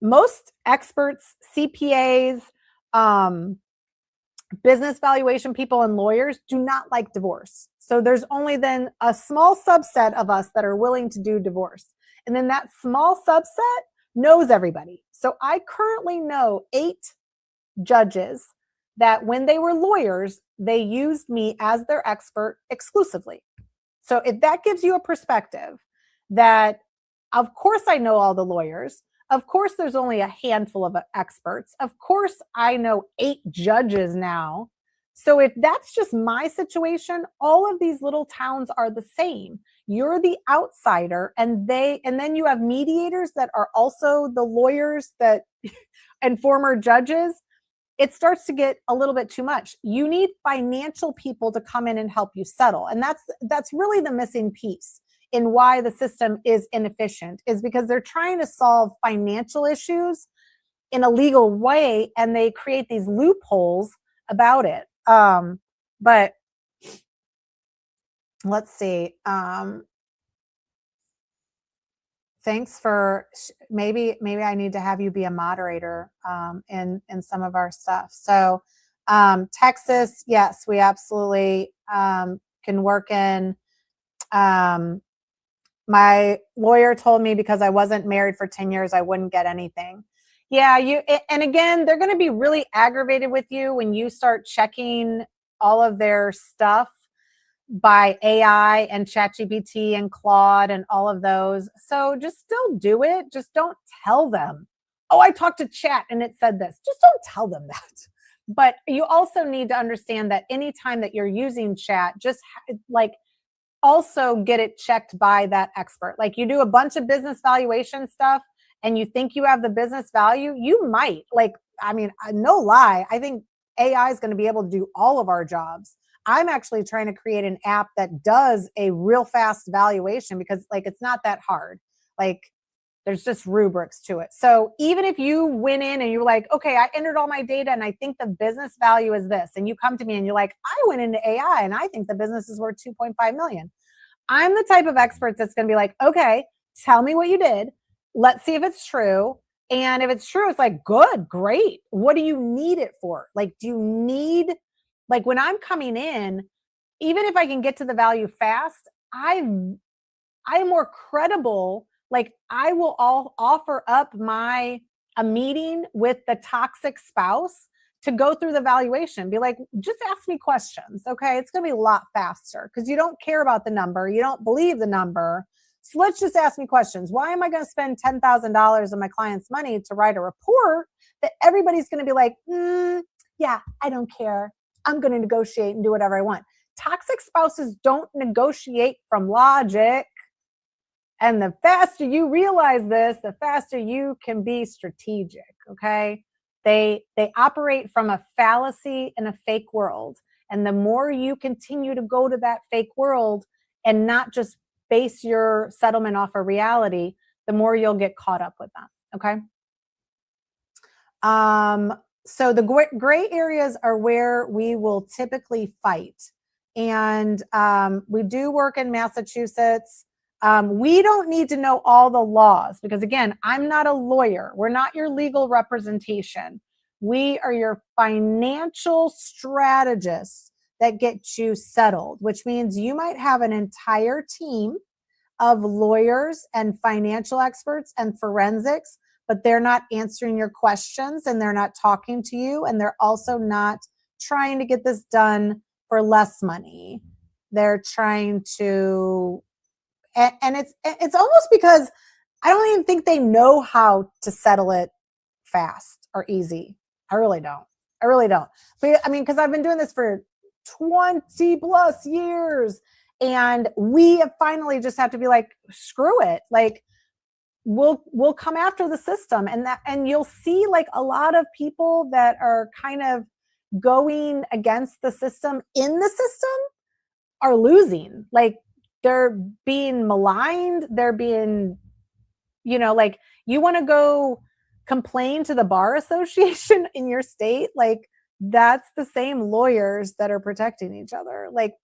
most experts, CPAs, business valuation people, and lawyers do not like divorce. So there's only then a small subset of us that are willing to do divorce. And then that small subset knows everybody. So I currently know 8 judges that when they were lawyers, they used me as their expert exclusively. So if that gives you a perspective that, of course, I know all the lawyers. Of course, there's only a handful of experts. Of course, I know 8 judges now. So if that's just my situation, all of these little towns are the same. You're the outsider, and then you have mediators that are also the lawyers that and former judges. It starts to get a little bit too much. You need financial people to come in and help you settle. And that's really the missing piece in why the system is inefficient, is because they're trying to solve financial issues in a legal way, and they create these loopholes about it. But let's see. Thanks for maybe I need to have you be a moderator in some of our stuff. So Texas, yes, we absolutely can work in. My lawyer told me because I wasn't married for 10 years, I wouldn't get anything. Yeah, and again, they're going to be really aggravated with you when you start checking all of their stuff by AI and ChatGPT and Claude and all of those. So just still do it. Just don't tell them, oh, I talked to Chat and it said this. Just don't tell them that. But you also need to understand that anytime that you're using Chat, just like also get it checked by that expert. Like you do a bunch of business valuation stuff and you think you have the business value, you might. Like, I mean, no lie, I think AI is going to be able to do all of our jobs. I'm actually trying to create an app that does a real fast valuation because like it's not that hard. Like there's just rubrics to it. So even if you went in and you're like, okay, I entered all my data and I think the business value is this, and you come to me and you're like, I went into AI and I think the business is worth 2.5 million. I'm the type of expert that's going to be like, okay, tell me what you did. Let's see if it's true. And if it's true, it's like, good, great. What do you need it for? Like, do you need, like when I'm coming in, even if I can get to the value fast, I'm more credible. Like I will all offer up a meeting with the toxic spouse to go through the valuation. Be like, just ask me questions. Okay. It's going to be a lot faster because you don't care about the number. You don't believe the number. So let's just ask me questions. Why am I going to spend $10,000 of my client's money to write a report that everybody's going to be like, yeah, I don't care. I'm going to negotiate and do whatever I want. Toxic spouses don't negotiate from logic. And the faster you realize this, the faster you can be strategic, okay? They operate from a fallacy in a fake world. And the more you continue to go to that fake world and not just base your settlement off of reality, the more you'll get caught up with them, okay? So the gray areas are where we will typically fight. And we do work in Massachusetts. We don't need to know all the laws because, again, I'm not a lawyer. We're not your legal representation. We are your financial strategists that get you settled, which means you might have an entire team of lawyers and financial experts and forensics, but they're not answering your questions and they're not talking to you. And they're also not trying to get this done for less money. They're trying to, and it's almost because I don't even think they know how to settle it fast or easy. I really don't. But, I mean, because I've been doing this for 20 plus years, and we have finally just have to be like, screw it. Like we'll come after the system, and you'll see like a lot of people that are kind of going against the system in the system are losing. Like they're being maligned. They're being, like you want to go complain to the bar association in your state. Like that's the same lawyers that are protecting each other. Like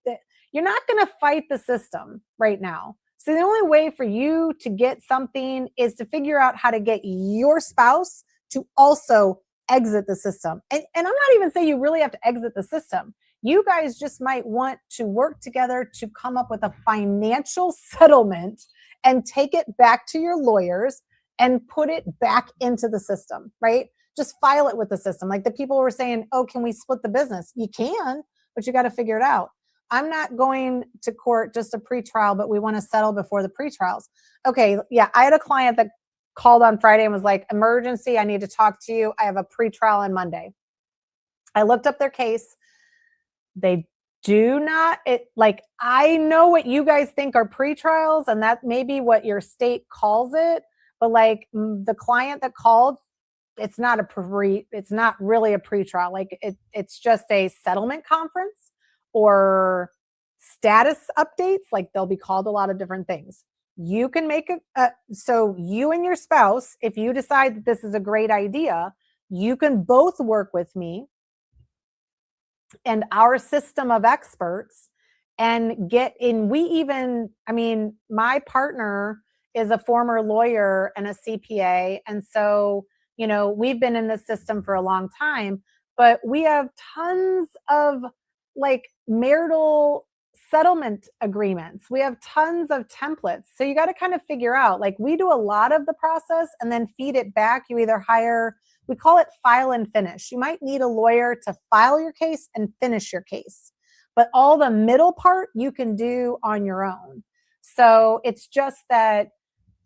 you're not going to fight the system right now. So the only way for you to get something is to figure out how to get your spouse to also exit the system. And I'm not even saying you really have to exit the system. You guys just might want to work together to come up with a financial settlement and take it back to your lawyers and put it back into the system, right? Just file it with the system. Like the people were saying, oh, can we split the business? You can, but you got to figure it out. I'm not going to court just a pretrial, but we want to settle before the pretrials. Okay, yeah, I had a client that called on Friday and was like, emergency, I need to talk to you. I have a pretrial on Monday. I looked up their case. They do not, I know what you guys think are pretrials, and that may be what your state calls it, but like the client that called, it's not really a pretrial. Like it's just a settlement conference or status updates. Like they'll be called a lot of different things. You can make so you and your spouse, if you decide that this is a great idea, You can both work with me and our system of experts and get in. We even, I mean, my partner is a former lawyer and a CPA. And so, you know, we've been in this system for a long time, but we have tons of like marital settlement agreements. We have tons of templates. So you got to kind of figure out, like, we do a lot of the process and then feed it back. You either hire, we call it file and finish. You might need a lawyer to file your case and finish your case, but all the middle part you can do on your own. So it's just that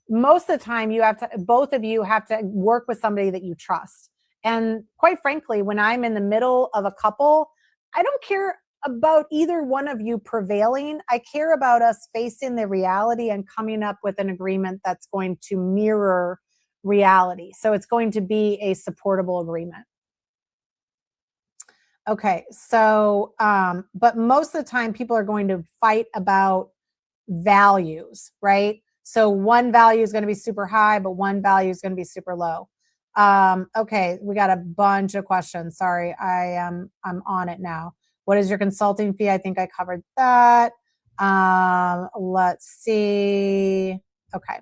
most of the time you have to, both of you have to work with somebody that you trust. And quite frankly, when I'm in the middle of a couple, I don't care about either one of you prevailing. I care about us facing the reality and coming up with an agreement that's going to mirror reality. So it's going to be a supportable agreement. Okay, so, but most of the time people are going to fight about values, right? So one value is going to be super high, but one value is going to be super low. Okay, we got a bunch of questions. Sorry, I'm on it now. What is your consulting fee? I think I covered that. Let's see. Okay.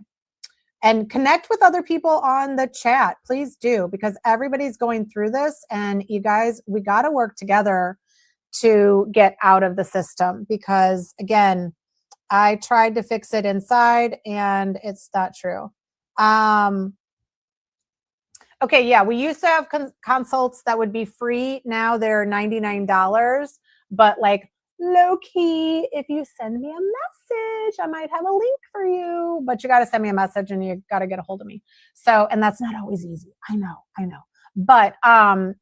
And connect with other people on the chat. Please do, because everybody's going through this, and you guys, we got to work together to get out of the system, because again, I tried to fix it inside and it's not true. Okay, yeah, we used to have consults that would be free. Now they're $99, but like low key, if you send me a message, I might have a link for you, but you got to send me a message and you got to get a hold of me. So, and that's not always easy. I know. But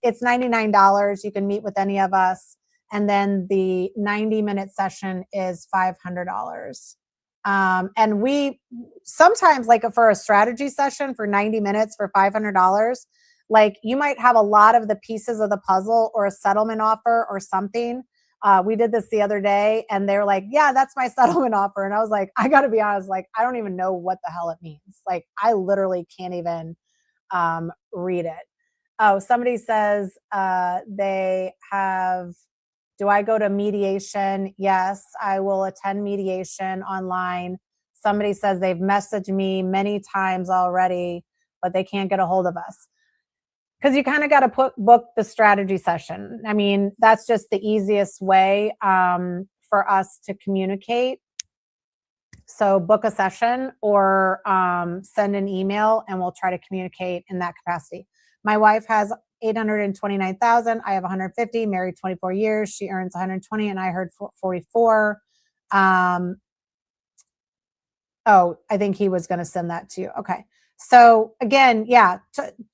it's $99. You can meet with any of us. And then the 90-minute session is $500. And we sometimes, like for a strategy session for 90 minutes for $500, like you might have a lot of the pieces of the puzzle or a settlement offer or something. We did this the other day and they're like, yeah, that's my settlement offer. And I was like, I got to be honest, like, I don't even know what the hell it means. Like, I literally can't even read it. Oh, somebody says they have, do I go to mediation? Yes, I will attend mediation online. Somebody says they've messaged me many times already, but they can't get a hold of us. Because you kind of got to book the strategy session. I mean, that's just the easiest way for us to communicate. So book a session or send an email and we'll try to communicate in that capacity. My wife has 829,000. I have 150, married 24 years. She earns 120 and I heard 44. Oh, I think he was going to send that to you. Okay. So again, yeah,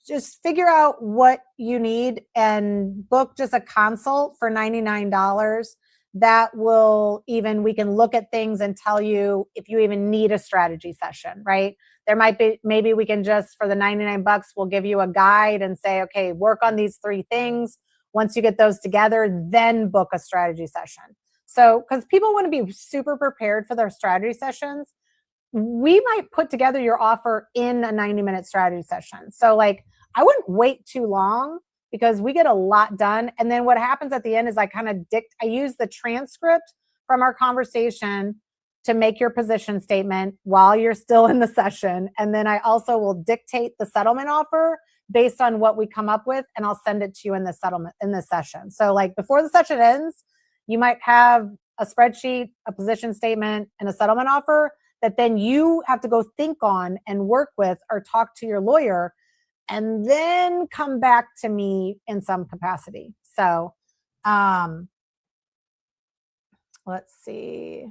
just figure out what you need and book just a consult for $99. That will even, we can look at things and tell you if you even need a strategy session, right? There might be, maybe we can just, for the $99, we'll give you a guide and say, okay, work on these 3 things. Once you get those together, then book a strategy session. So, because people want to be super prepared for their strategy sessions, we might put together your offer in a 90-minute strategy session. So like, I wouldn't wait too long because we get a lot done. And then what happens at the end is I kind of I use the transcript from our conversation to make your position statement while you're still in the session. And then I also will dictate the settlement offer based on what we come up with, and I'll send it to you in the settlement, in the session. So like before the session ends, you might have a spreadsheet, a position statement, and a settlement offer that then you have to go think on and work with or talk to your lawyer, and then come back to me in some capacity. So let's see.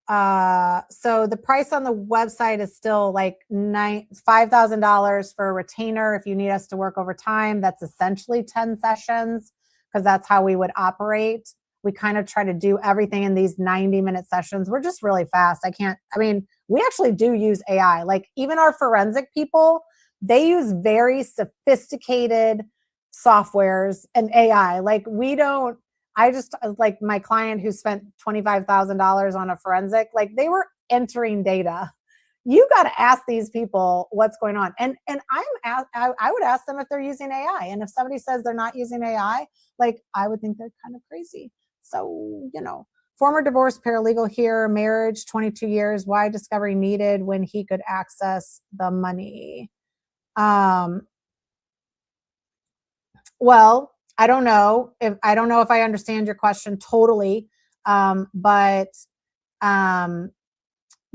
So the price on the website is still like $5,000 for a retainer. If you need us to work overtime, that's essentially 10 sessions, because that's how we would operate. We kind of try to do everything in these 90-minute sessions. We're just really fast. We actually do use AI. Like even our forensic people, they use very sophisticated softwares and AI. Like I just, like my client who spent $25,000 on a forensic, like they were entering data, you got to ask these people what's going on. And I would ask them if they're using AI. And if somebody says they're not using AI, like, I would think they're kind of crazy. So, former divorce paralegal here, marriage 22 years, why discovery needed when he could access the money? Well, I don't know if I understand your question totally. But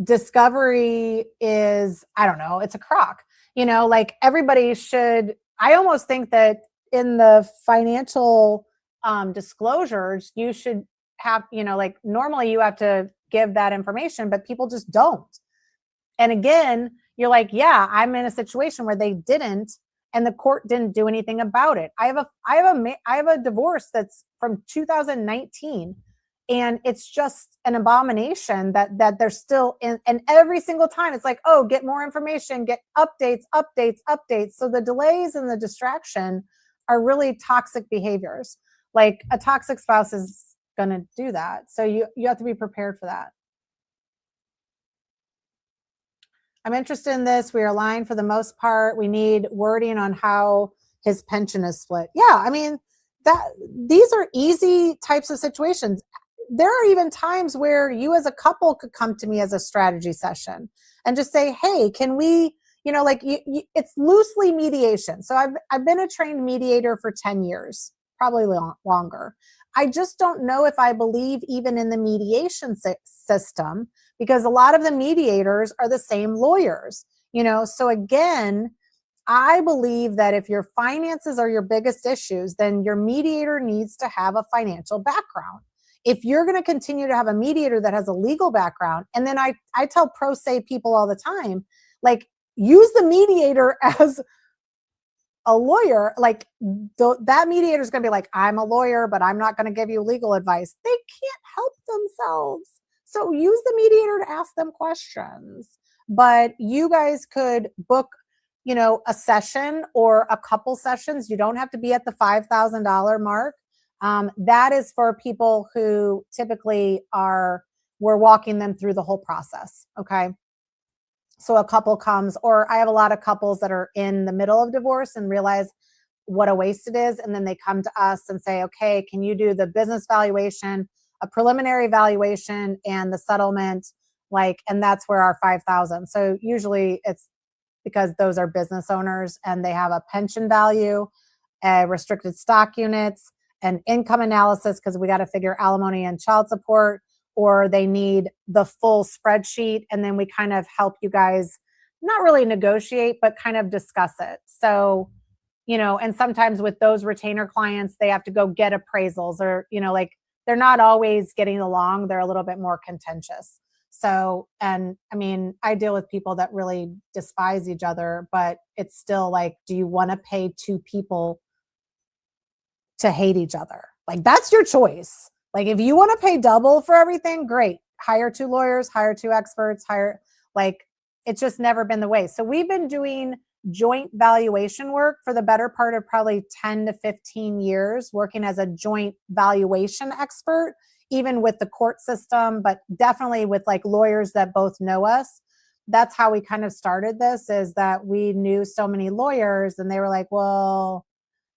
discovery is, I don't know, it's a crock. Like, everybody should, I almost think that in the financial disclosures, you should have, like, normally you have to give that information, but people just don't. And again, you're like, yeah, I'm in a situation where they didn't, and the court didn't do anything about it. I have a divorce that's from 2019, and it's just an abomination that they're still in. And every single time it's like, oh, get more information, get updates. So the delays and the distraction are really toxic behaviors. Like, a toxic spouse is going to do that. So you have to be prepared for that. I'm interested in this. We are aligned for the most part. We need wording on how his pension is split. Yeah, I mean, these are easy types of situations. There are even times where you as a couple could come to me as a strategy session and just say, hey, can we, it's loosely mediation. So I've been a trained mediator for 10 years, probably longer. I just don't know if I believe even in the mediation system, because a lot of the mediators are the same lawyers, So again, I believe that if your finances are your biggest issues, then your mediator needs to have a financial background. If you're going to continue to have a mediator that has a legal background, and then I tell pro se people all the time, like, use the mediator as a lawyer. Like, that mediator is going to be like, I'm a lawyer, but I'm not going to give you legal advice. They can't help themselves. So use the mediator to ask them questions. But you guys could book, a session or a couple sessions. You don't have to be at the $5,000 mark. That is for people who typically we're walking them through the whole process. Okay. So a couple comes, or I have a lot of couples that are in the middle of divorce and realize what a waste it is. And then they come to us and say, okay, can you do the business valuation, a preliminary valuation, and the settlement? And that's where our 5,000. So usually it's because those are business owners and they have a pension value, restricted stock units, an income analysis, because we got to figure alimony and child support, or they need the full spreadsheet. And then we kind of help you guys not really negotiate, but kind of discuss it. So, and sometimes with those retainer clients, they have to go get appraisals, or, they're not always getting along. They're a little bit more contentious. So, and I mean, I deal with people that really despise each other, but it's still like, do you want to pay two people to hate each other? Like, that's your choice. Like, if you want to pay double for everything, great. Hire two lawyers, hire two experts, it's just never been the way. So we've been doing joint valuation work for the better part of probably 10 to 15 years, working as a joint valuation expert, even with the court system, but definitely with lawyers that both know us. That's how we kind of started this, is that we knew so many lawyers and they were like, well,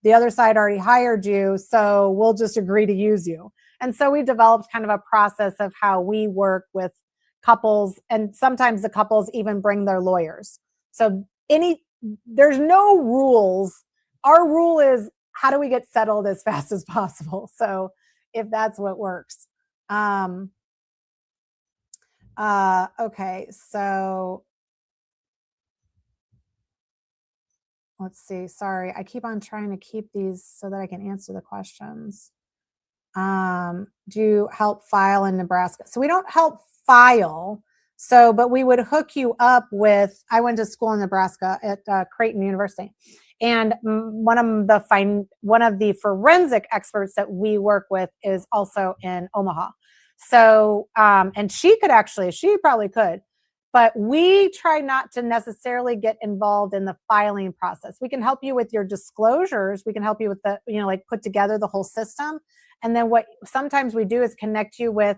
the other side already hired you, so we'll just agree to use you. And so we developed kind of a process of how we work with couples, and sometimes the couples even bring their lawyers. So there's no rules. Our rule is, how do we get settled as fast as possible? So if that's what works. Okay, so let's see. Sorry, I keep on trying to keep these so that I can answer the questions. Do you help file in Nebraska? So we don't help file. So, but we would hook you up with, I went to school in Nebraska at Creighton University. And one of the forensic experts that we work with is also in Omaha. So, and she probably could, but we try not to necessarily get involved in the filing process. We can help you with your disclosures. We can help you with the, put together the whole system. And then what sometimes we do is connect you with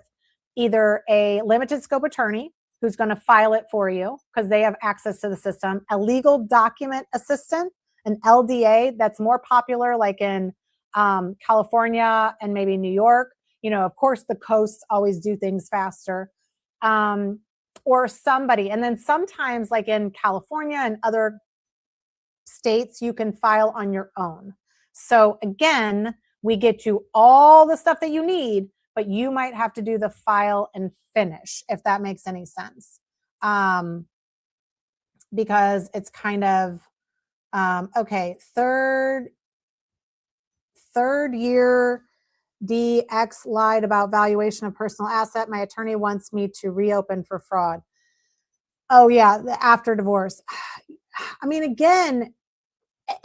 either a limited scope attorney who's going to file it for you because they have access to the system, a legal document assistant, an LDA that's more popular like in California and maybe New York. Of course, the coasts always do things faster. Or somebody. And then sometimes like in California and other states, you can file on your own. So again, we get you all the stuff that you need, but you might have to do the file and finish, if that makes any sense. Because it's kind of, okay, third year DX lied about valuation of personal asset. My attorney wants me to reopen for fraud. Oh yeah, after divorce. I mean, again,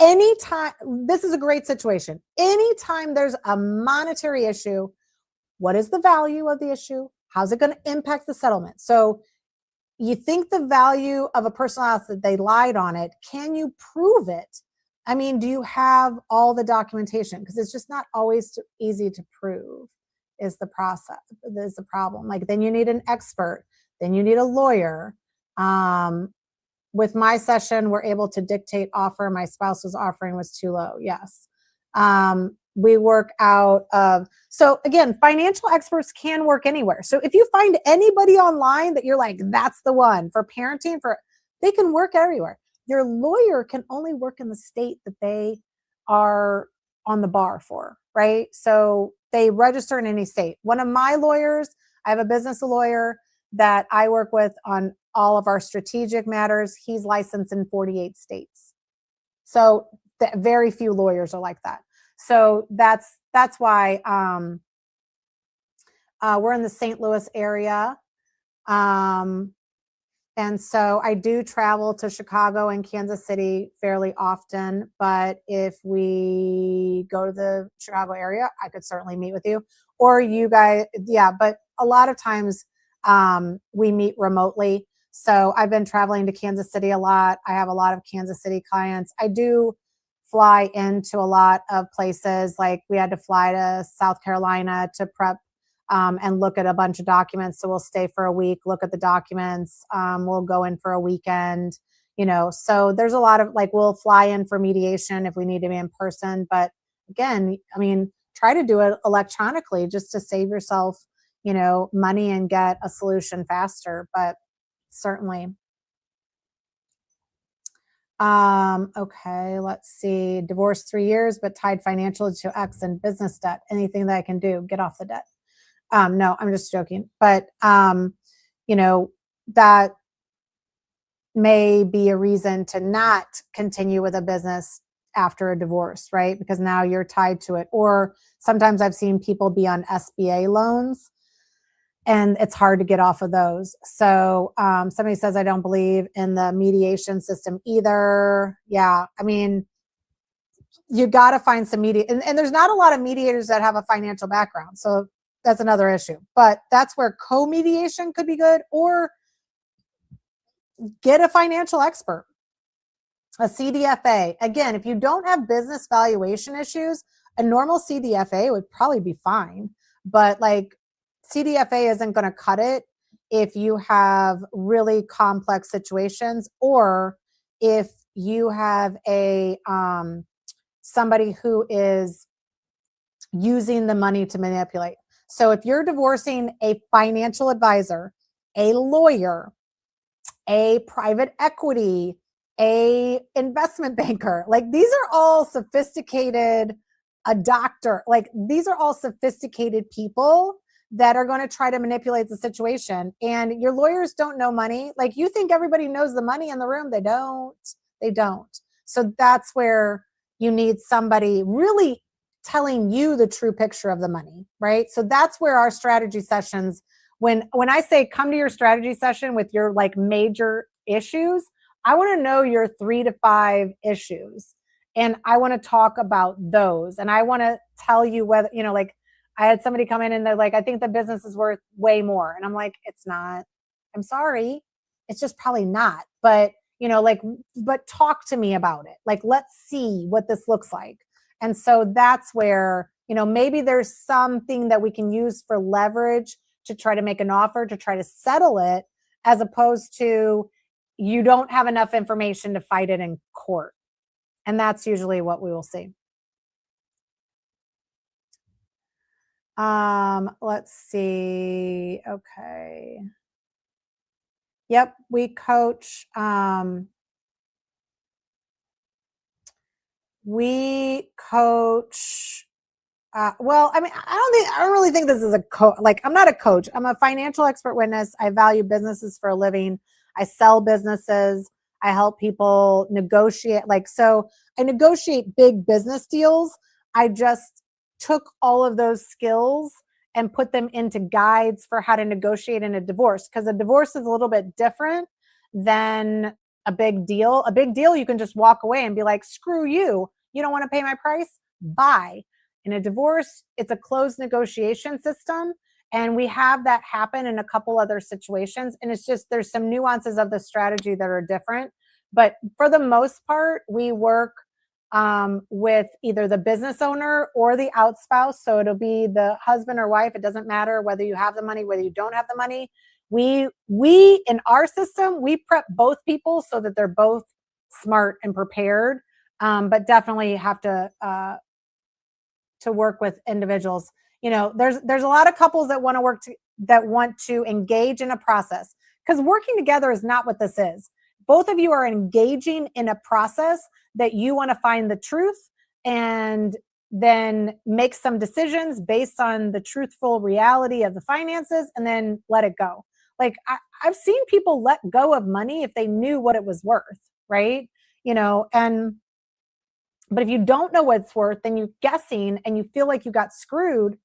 anytime, this is a great situation. Anytime there's a monetary issue, what is the value of the issue? How's it going to impact the settlement? So you think the value of a personal asset, they lied on it. Can you prove it? I mean, do you have all the documentation? Because it's just not always too easy to prove is the process, is the problem. Like then you need an expert, then you need a lawyer. With my session, we're able to dictate offer. My spouse's offering was too low. Yes. We work out of, so again, financial experts can work anywhere. So if you find anybody online that you're like, that's the one for parenting, they can work everywhere. Your lawyer can only work in the state that they are on the bar for, right? So they register in any state. One of my lawyers, I have a business lawyer that I work with on all of our strategic matters. He's licensed in 48 states. So very few lawyers are like that. So that's why we're in the St. Louis area. And so I do travel to Chicago and Kansas City fairly often. But if we go to the Chicago area, I could certainly meet with you. Or you guys, yeah, but a lot of times we meet remotely. So I've been traveling to Kansas City a lot. I have a lot of Kansas City clients. I do fly into a lot of places. Like we had to fly to South Carolina to prep and look at a bunch of documents. So we'll stay for a week, look at the documents. We'll go in for a weekend, so there's a lot of like, we'll fly in for mediation if we need to be in person. But again, I mean, try to do it electronically just to save yourself, money and get a solution faster. But certainly. Okay, let's see. Divorced 3 years, but tied financially to ex and business debt. Anything that I can do, get off the debt. No, I'm just joking. But, that may be a reason to not continue with a business after a divorce, right? Because now you're tied to it. Or sometimes I've seen people be on SBA loans and it's hard to get off of those. So somebody says, I don't believe in the mediation system either. Yeah, I mean, you got to find some and there's not a lot of mediators that have a financial background. So that's another issue. But that's where co-mediation could be good, or get a financial expert, a CDFA. Again, if you don't have business valuation issues, a normal CDFA would probably be fine. But like, CDFA isn't going to cut it if you have really complex situations, or if you have a somebody who is using the money to manipulate. So if you're divorcing a financial advisor, a lawyer, a private equity, a investment banker, like these are all sophisticated, a doctor, like these are all sophisticated people that are going to try to manipulate the situation. And your lawyers don't know money. Like you think everybody knows the money in the room. They don't. So that's where you need somebody really telling you the true picture of the money, right? So that's where our strategy sessions, when I say come to your strategy session with your like major issues, I want to know your 3 to 5 issues. And I want to talk about those. And I want to tell you whether, like, I had somebody come in and they're like, I think the business is worth way more. And I'm like, it's not. I'm sorry. It's just probably not. But, but talk to me about it. Like, let's see what this looks like. And so that's where, maybe there's something that we can use for leverage to try to make an offer, to try to settle it. as opposed to you don't have enough information to fight it in court. And that's usually what we will see. Let's see. Okay. Yep, we coach. Well, I mean, I don't really think this is a coach. Like, I'm not a coach. I'm a financial expert witness. I value businesses for a living. I sell businesses. I help people negotiate. So I negotiate big business deals. I just took all of those skills and put them into guides for how to negotiate in a divorce, because a divorce is a little bit different than a big deal. A big deal, you can just walk away and be like, screw you. You don't want to pay my price? Bye. In a divorce, it's a closed negotiation system. And we have that happen in a couple other situations. And it's just, there's some nuances of the strategy that are different. But for the most part, we work with either the business owner or the outspouse. So it'll be the husband or wife. It doesn't matter whether you have the money, whether you don't have the money. We in our system, we prep both people so that they're both smart and prepared. But definitely have to work with individuals. There's a lot of couples that want to engage in a process, because working together is not what this is. Both of you are engaging in a process that you want to find the truth and then make some decisions based on the truthful reality of the finances, and then let it go. Like, I've seen people let go of money if they knew what it was worth, right? But if you don't know what it's worth, then you're guessing and you feel like you got screwed.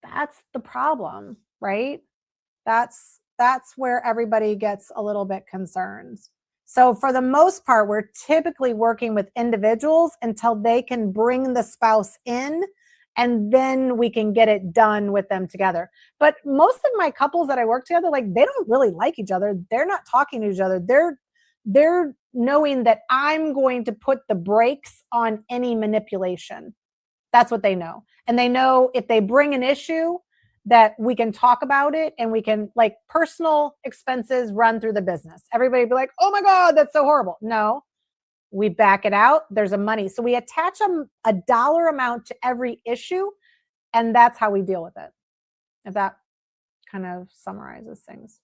That's the problem, right? That's where everybody gets a little bit concerned. So for the most part, we're typically working with individuals until they can bring the spouse in, and then we can get it done with them together. But most of my couples that I work together, like, they don't really like each other. They're not talking to each other. They're knowing that I'm going to put the brakes on any manipulation. That's what they know. And they know if they bring an issue, that we can talk about it, and we can, like, personal expenses run through the business. Everybody be like, oh my God, that's so horrible. No, we back it out. There's a money. So we attach a dollar amount to every issue, and that's how we deal with it. If that kind of summarizes things.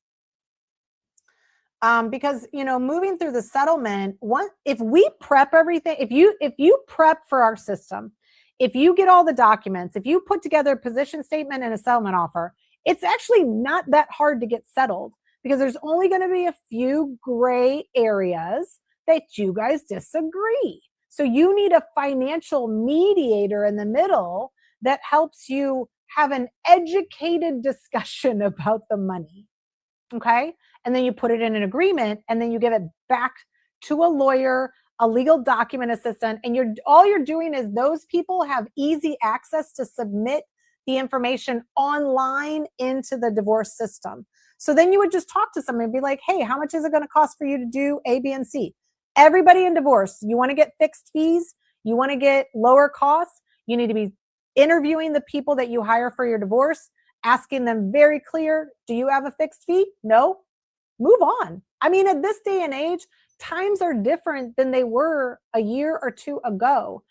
Because, moving through the settlement, if we prep everything, if you prep for our system, if you get all the documents, if you put together a position statement and a settlement offer, it's actually not that hard to get settled, because there's only going to be a few gray areas that you guys disagree. So you need a financial mediator in the middle that helps you have an educated discussion about the money. Okay. And then you put it in an agreement, and then you give it back to a lawyer, a legal document assistant. And all you're doing is, those people have easy access to submit the information online into the divorce system. So then you would just talk to somebody and be like, hey, how much is it going to cost for you to do A, B, and C? Everybody in divorce, you want to get fixed fees, you want to get lower costs, you need to be interviewing the people that you hire for your divorce, asking them very clear, do you have a fixed fee? No? Move on. I mean, at this day and age, times are different than they were a year or two ago.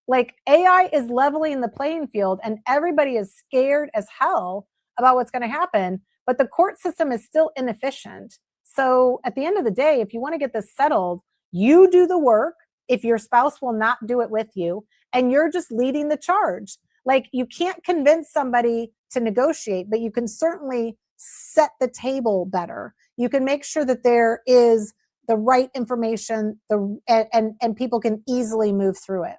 Like, AI is leveling the playing field, and everybody is scared as hell about what's going to happen, but the court system is still inefficient. So at the end of the day, if you want to get this settled, you do the work if your spouse will not do it with you, and you're just leading the charge. Like, you can't convince somebody to negotiate, but you can certainly set the table better. You can make sure that there is the right information, and people can easily move through it.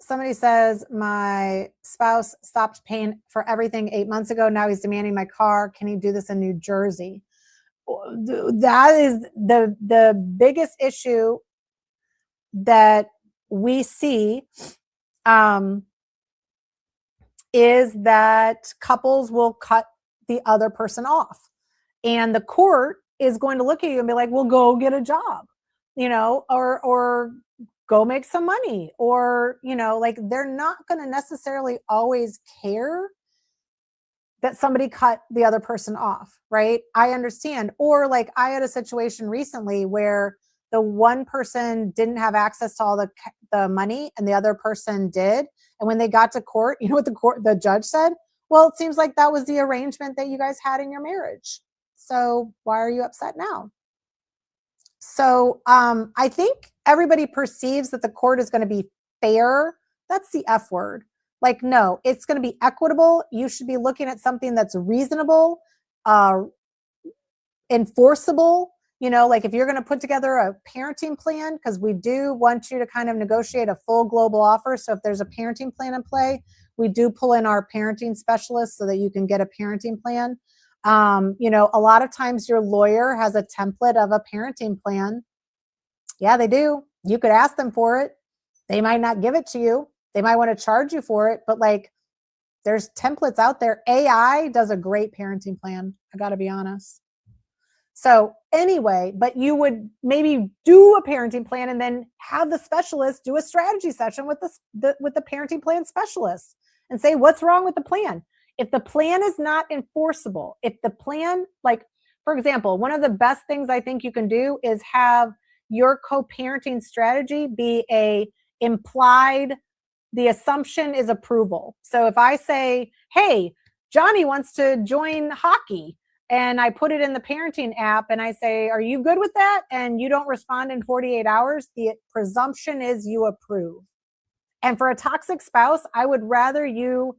Somebody says, my spouse stopped paying for everything 8 months ago. Now he's demanding my car. Can he do this in New Jersey? That is the biggest issue that we see, is that couples will cut the other person off, and the court is going to look at you and be like, well, go get a job, or go make some money, or, like, they're not going to necessarily always care that somebody cut the other person off, right? I understand. Or like I had a situation recently where the one person didn't have access to all the money and the other person did. And when they got to court, you know what the judge said? Well, it seems like that was the arrangement that you guys had in your marriage. So why are you upset now? So I think everybody perceives that the court is going to be fair. That's the F word. Like, no, it's going to be equitable. You should be looking at something that's reasonable, enforceable. You know, like if you're going to put together a parenting plan, because we do want you to kind of negotiate a full global offer. So if there's a parenting plan in play, we do pull in our parenting specialists so that you can get a parenting plan. You know, a lot of times your lawyer has a template of a parenting plan. Yeah, they do. You could ask them for it. They might not give it to you. They might want to charge you for it, but like there's templates out there. AI does a great parenting plan. I got to be honest. So anyway, but you would maybe do a parenting plan and then have the specialist do a strategy session with the parenting plan specialist and say, what's wrong with the plan? If the plan is not enforceable, if the plan, like, for example, one of the best things I think you can do is have your co-parenting strategy be the assumption is approval. So if I say, hey, Johnny wants to join hockey, and I put it in the parenting app and I say, are you good with that? And you don't respond in 48 hours, the presumption is you approve. And for a toxic spouse, I would rather you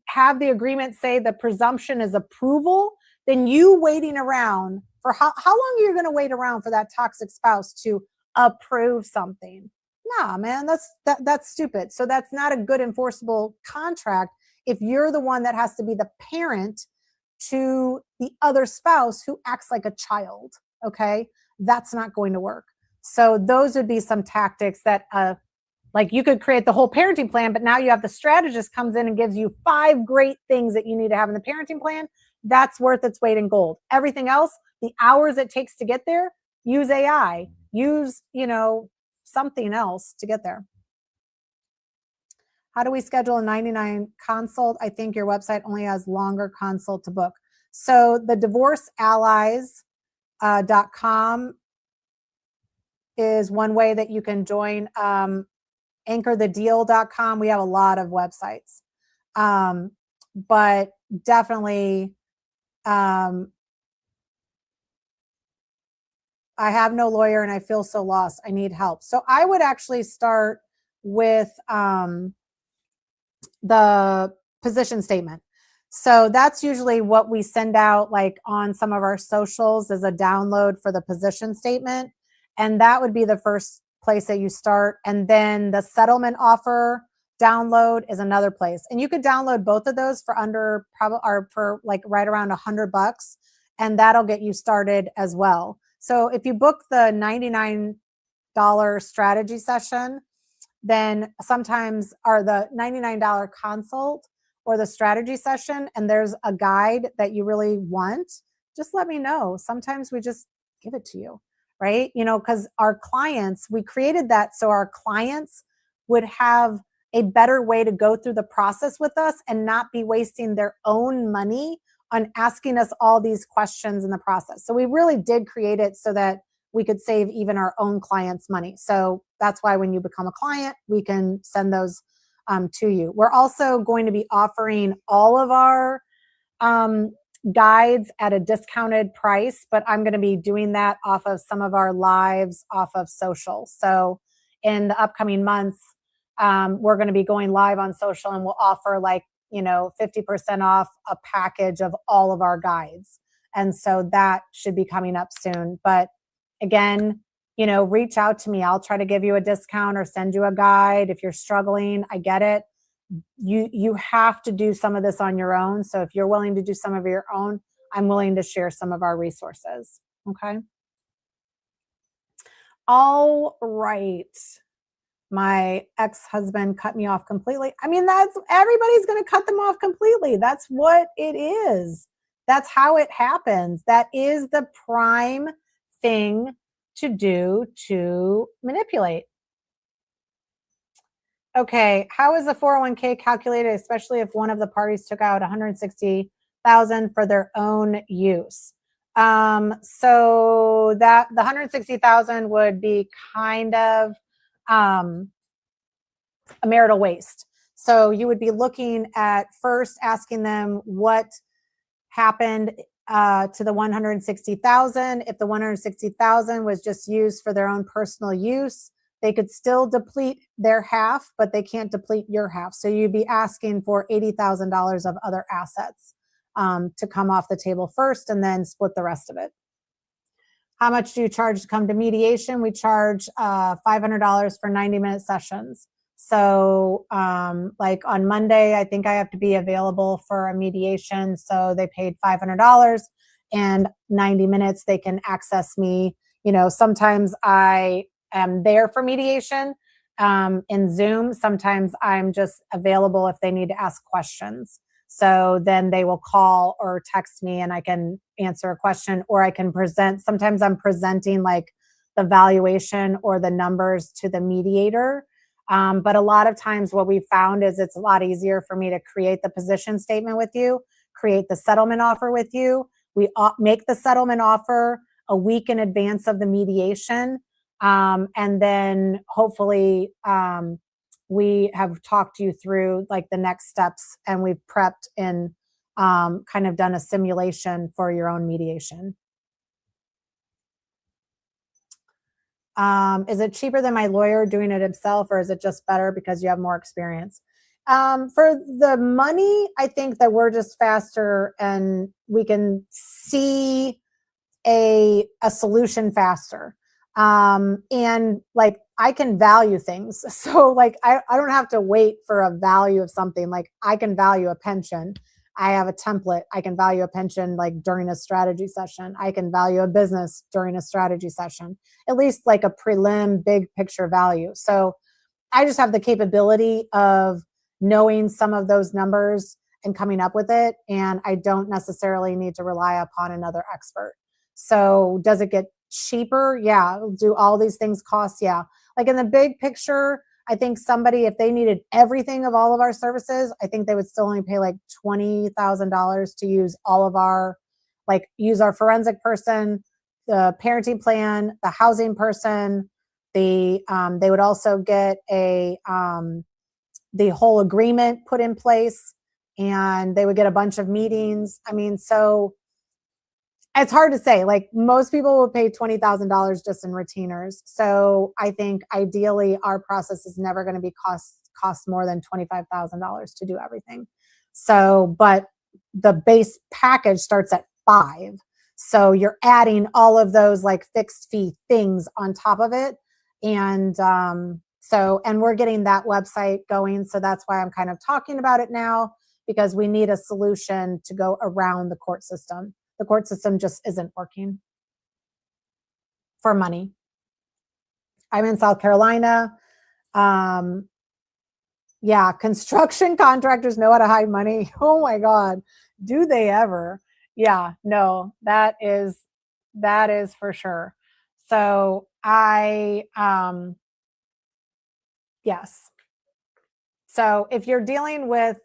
have the agreement say the presumption is approval than you waiting around for how long are you going to wait around for that toxic spouse to approve something? Nah, man, that's stupid. So that's not a good enforceable contract if you're the one that has to be the parent to the other spouse who acts like a child. Okay, that's not going to work. So those would be some tactics that like you could create the whole parenting plan, but now you have the strategist comes in and gives you 5 great things that you need to have in the parenting plan. That's worth its weight in gold. Everything else, the hours it takes to get there, use AI, use, you know, something else to get there. How do we schedule a 99 consult? I think your website only has longer consult to book. So the divorceallies.com is one way that you can join. Anchorthedeal.com. We have a lot of websites. But definitely, I have no lawyer and I feel so lost. I need help. So I would actually start with the position statement. So that's usually what we send out like on some of our socials as a download for the position statement. And that would be the first place that you start. And then the settlement offer download is another place. And you could download both of those for under probably or for like right around $100, and that'll get you started as well. So if you book the $99 strategy session, then sometimes or the $99 consult or the strategy session, and there's a guide that you really want, just let me know. Sometimes we just give it to you, right? You know, because our clients, we created that so our clients would have a better way to go through the process with us and not be wasting their own money on asking us all these questions in the process. So we really did create it so that we could save even our own clients money. So that's why when you become a client, we can send those to you. We're also going to be offering all of our guides at a discounted price, but I'm going to be doing that off of some of our lives off of social. So in the upcoming months, we're going to be going live on social and we'll offer like, 50% off a package of all of our guides. And so that should be coming up soon. But again, reach out to me. I'll try to give you a discount or send you a guide. If you're struggling, I get it. You have to do some of this on your own. So if you're willing to do some of your own, I'm willing to share some of our resources. Okay. All right. My ex-husband cut me off completely. I mean, everybody's going to cut them off completely. That's what it is. That's how it happens. That is the prime thing to do to manipulate. Okay, how is the 401k calculated, especially if one of the parties took out 160 $160,000 for their own use. So that the $160,000 would be kind of a marital waste. So you would be looking at first asking them what happened to the $160,000. If the $160,000 was just used for their own personal use, they could still deplete their half, but they can't deplete your half. So you'd be asking for $80,000 of other assets to come off the table first, and then split the rest of it. How much do you charge to come to mediation? We charge $500 for 90-minute sessions. So like on Monday, I think I have to be available for a mediation. So they paid $500 and 90 minutes, they can access me. You know, sometimes I am there for mediation in Zoom. Sometimes I'm just available if they need to ask questions. So then they will call or text me and I can answer a question, or I can present. Sometimes I'm presenting like the valuation or the numbers to the mediator. But a lot of times what we found is it's a lot easier for me to create the position statement with you, create the settlement offer with you. We make the settlement offer a week in advance of the mediation. And then hopefully we have talked you through like the next steps, and we've prepped and kind of done a simulation for your own mediation. Is it cheaper than my lawyer doing it himself, or is it just better because you have more experience? For the money, I think that we're just faster and we can see a solution faster. And like I can value things. So like I don't have to wait for a value of something. Like I can value a pension. I have a template. I can value a pension like during a strategy session. I can value a business during a strategy session, at least like a prelim big picture value. So I just have the capability of knowing some of those numbers and coming up with it. And I don't necessarily need to rely upon another expert. So does it get cheaper? Yeah. Do all these things cost? Yeah. Like in the big picture, I think somebody, if they needed everything of all of our services, I think they would still only pay like $20,000 to use all of our, like use our forensic person, the parenting plan, the housing person, they would also get the whole agreement put in place, and they would get a bunch of meetings. I mean, so it's hard to say. Like most people will pay $20,000 just in retainers. So I think ideally our process is never going to be cost more than $25,000 to do everything. So, but the base package starts at $5,000. So you're adding all of those like fixed fee things on top of it. And and we're getting that website going. So that's why I'm kind of talking about it now, because we need a solution to go around the court system. The court system just isn't working for money. I'm in South Carolina. Yeah, construction contractors know how to hide money. Oh my God, do they ever? Yeah, no, that is for sure. So yes. So if you're dealing with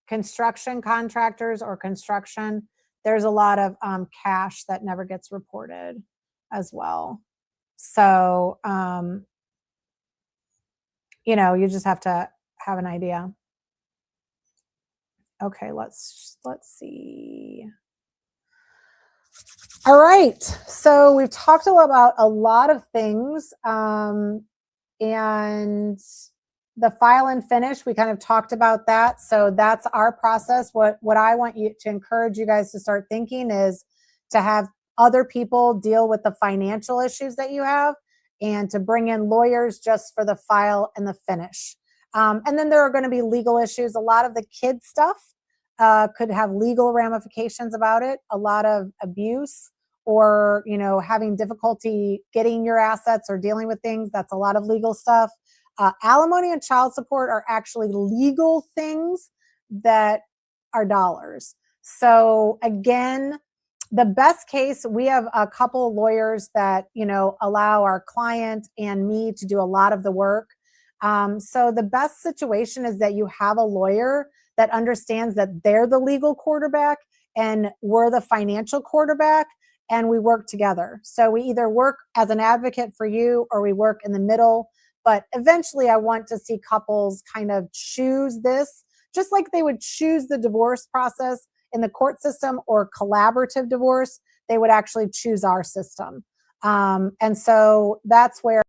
construction contractors or construction, there's a lot of cash that never gets reported as well. So, you just have to have an idea. Okay, let's see. All right, so we've talked about a lot of things, and the file and finish, we kind of talked about that. So that's our process. What I want you to encourage you guys to start thinking is to have other people deal with the financial issues that you have, and to bring in lawyers just for the file and the finish. And then there are going to be legal issues. A lot of the kid stuff could have legal ramifications about it. A lot of abuse, or having difficulty getting your assets or dealing with things, that's a lot of legal stuff. Alimony and child support are actually legal things that are dollars. So again, the best case, we have a couple of lawyers that, allow our client and me to do a lot of the work. So the best situation is that you have a lawyer that understands that they're the legal quarterback, and we're the financial quarterback, and we work together. So we either work as an advocate for you or we work in the middle. But eventually I want to see couples kind of choose this, just like they would choose the divorce process in the court system or collaborative divorce, they would actually choose our system. And so that's where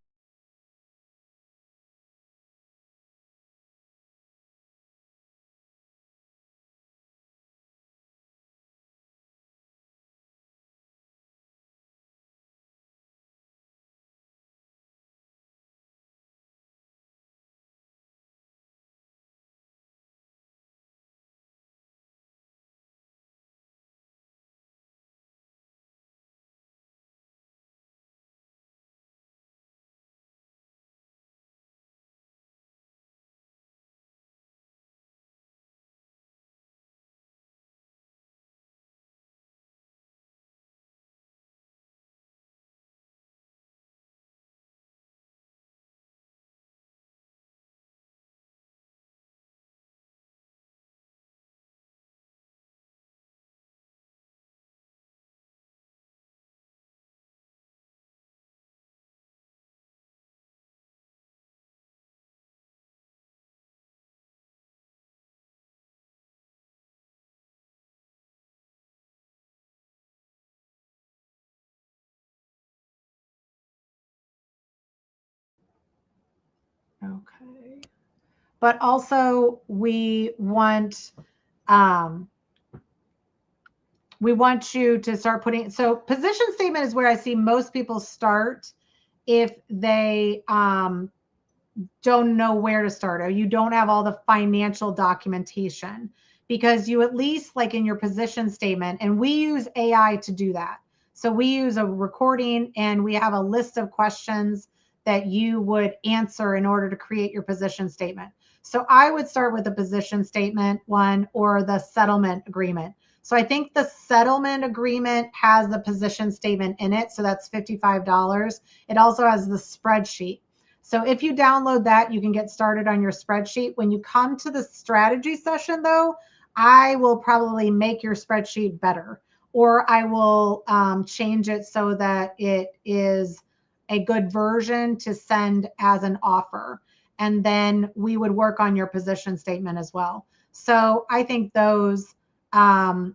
okay. But also we want you to start putting, so position statement is where I see most people start if they don't know where to start or you don't have all the financial documentation, because you at least, like in your position statement, and we use AI to do that. So we use a recording and we have a list of questions that you would answer in order to create your position statement. So I would start with the position statement one or the settlement agreement. So I think the settlement agreement has the position statement in it. So that's $55. It also has the spreadsheet. So if you download that, you can get started on your spreadsheet. When you come to the strategy session, though, I will probably make your spreadsheet better, or I will change it so that it is a good version to send as an offer. And then we would work on your position statement as well. So I think those, no,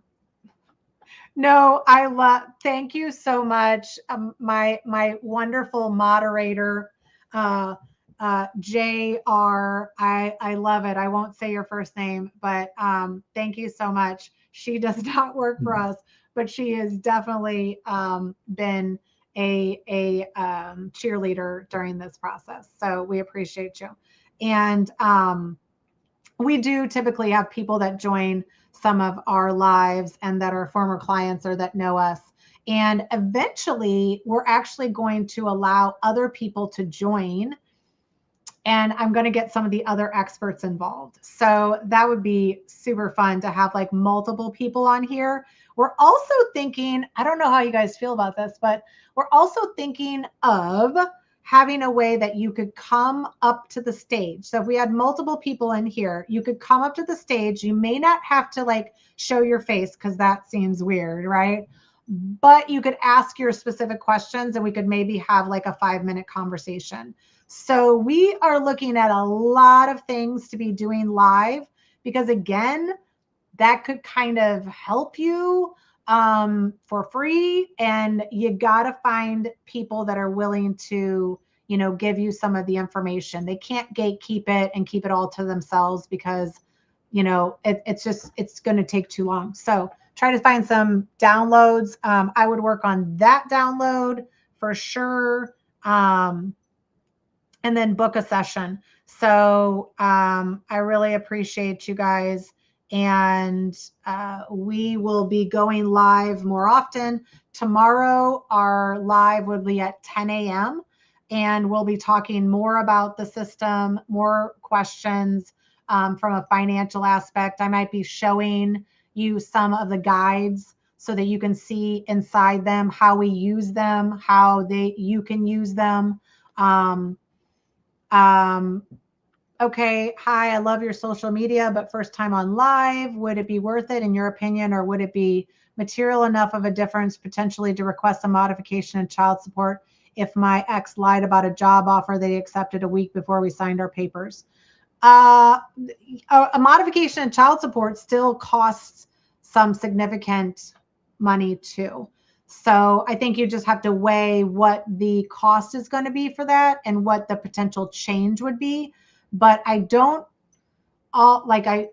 I love, thank you so much. My wonderful moderator, JR. I love it. I won't say your first name, but thank you so much. She does not work for us, but she has definitely been a cheerleader during this process. So we appreciate you. And we do typically have people that join some of our lives and that are former clients or that know us. And eventually we're actually going to allow other people to join, and I'm going to get some of the other experts involved. So that would be super fun to have like multiple people on here. We're also thinking, I don't know how you guys feel about this, but we're also thinking of having a way that you could come up to the stage. So if we had multiple people in here, you could come up to the stage. You may not have to like show your face because that seems weird, right? But you could ask your specific questions and we could maybe have like a 5-minute conversation. So we are looking at a lot of things to be doing live, because again, that could kind of help you for free. And you got to find people that are willing to, you know, give you some of the information. They can't gatekeep it and keep it all to themselves, because, you know, it's going to take too long. So try to find some downloads. I would work on that download for sure. And then book a session. So I really appreciate you guys. And we will be going live more often. Tomorrow, our live will be at 10 a.m. And we'll be talking more about the system, more questions from a financial aspect. I might be showing you some of the guides so that you can see inside them, how we use them, how you can use them. Okay, hi, I love your social media, but first time on live, would it be worth it in your opinion, or would it be material enough of a difference potentially to request a modification in child support if my ex lied about a job offer they accepted a week before we signed our papers? Uh, a modification in child support still costs some significant money too. So I think you just have to weigh what the cost is going to be for that and what the potential change would be. But I don't all like I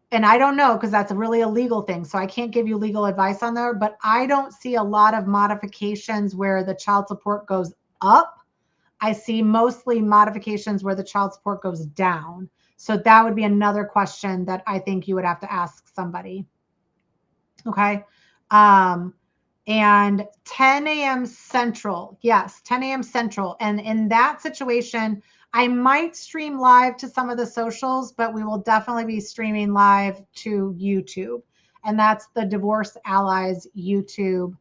don't know because that's really a legal thing. So I can't give you legal advice on there, but I don't see a lot of modifications where the child support goes up. I see mostly modifications where the child support goes down. So that would be another question that I think you would have to ask somebody. Okay. Um, and 10 a.m. Central. Yes, 10 a.m. Central. And in that situation, I might stream live to some of the socials, but we will definitely be streaming live to YouTube. And that's the Divorce Allies YouTube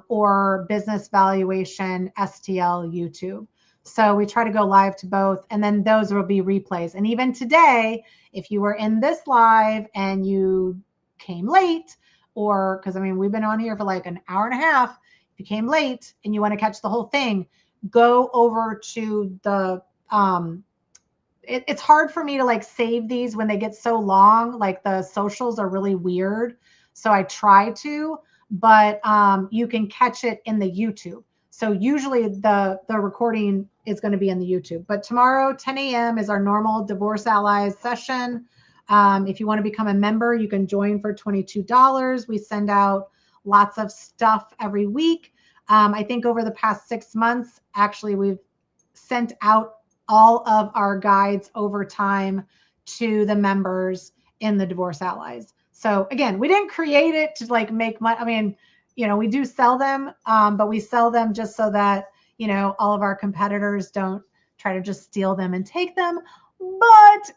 or Business Valuation STL YouTube. So we try to go live to both, and then those will be replays. And even today, if you were in this live and you came late, or because I mean, we've been on here for like an hour and a half. If you came late and you want to catch the whole thing, go over to the it's hard for me to like save these when they get so long. Like the socials are really weird. So I try to, but you can catch it in the YouTube. So usually the recording is going to be in the YouTube. But tomorrow, 10 a.m. is our normal Divorce Allies session. If you want to become a member, you can join for $22. We send out lots of stuff every week. I think over the past 6 months, actually, we've sent out all of our guides over time to the members in the Divorce Allies. So again, we didn't create it to like make money. I mean, we do sell them, but we sell them just so that, all of our competitors don't try to just steal them and take them. But,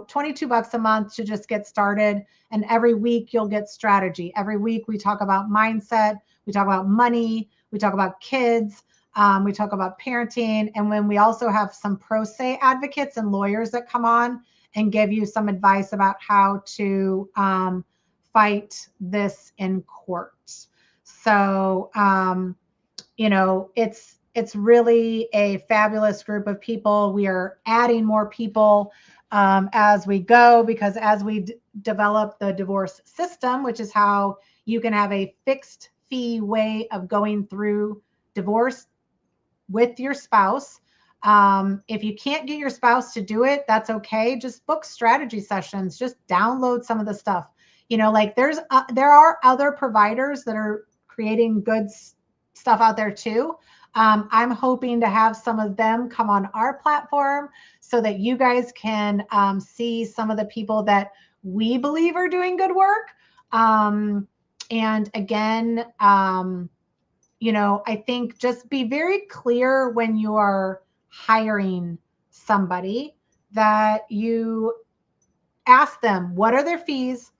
22 bucks a month to just get started. And every week you'll get strategy. Every week we talk about mindset. We talk about money. We talk about kids. We talk about parenting. And when we also have some pro se advocates and lawyers that come on and give you some advice about how to fight this in court. So, it's really a fabulous group of people. We are adding more people as we go, because as we develop the divorce system, which is how you can have a fixed fee way of going through divorce with your spouse. If you can't get your spouse to do it, that's okay. Just book strategy sessions. Just download some of the stuff. Like there are other providers that are creating good stuff out there too. I'm hoping to have some of them come on our platform so that you guys can see some of the people that we believe are doing good work. And again, I think just be very clear when you are hiring somebody that you ask them, what are their fees?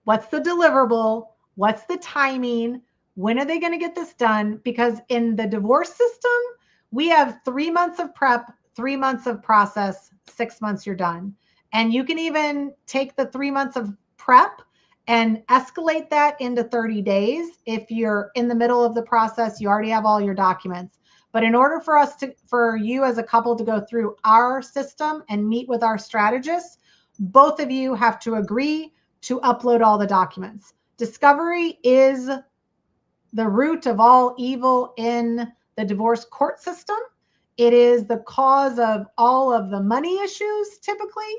What's the deliverable? What's the timing? When are they going to get this done? Because in the divorce system, we have 3 months of prep, 3 months of process, 6 months you're done. And you can even take the 3 months of prep and escalate that into 30 days. If you're in the middle of the process, you already have all your documents. But in order for you as a couple to go through our system and meet with our strategists, both of you have to agree to upload all the documents. Discovery is the root of all evil in the divorce court system. It is the cause of all of the money issues typically.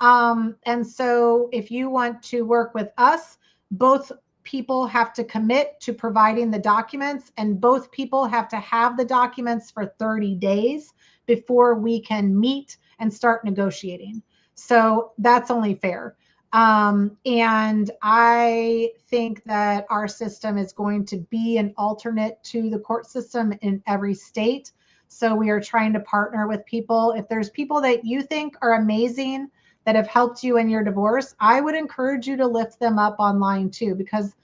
And so if you want to work with us, both people have to commit to providing the documents, and both people have to have the documents for 30 days before we can meet and start negotiating. So that's only fair. And I think that our system is going to be an alternate to the court system in every state. So we are trying to partner with people. If there's people that you think are amazing that have helped you in your divorce, I would encourage you to lift them up online too, because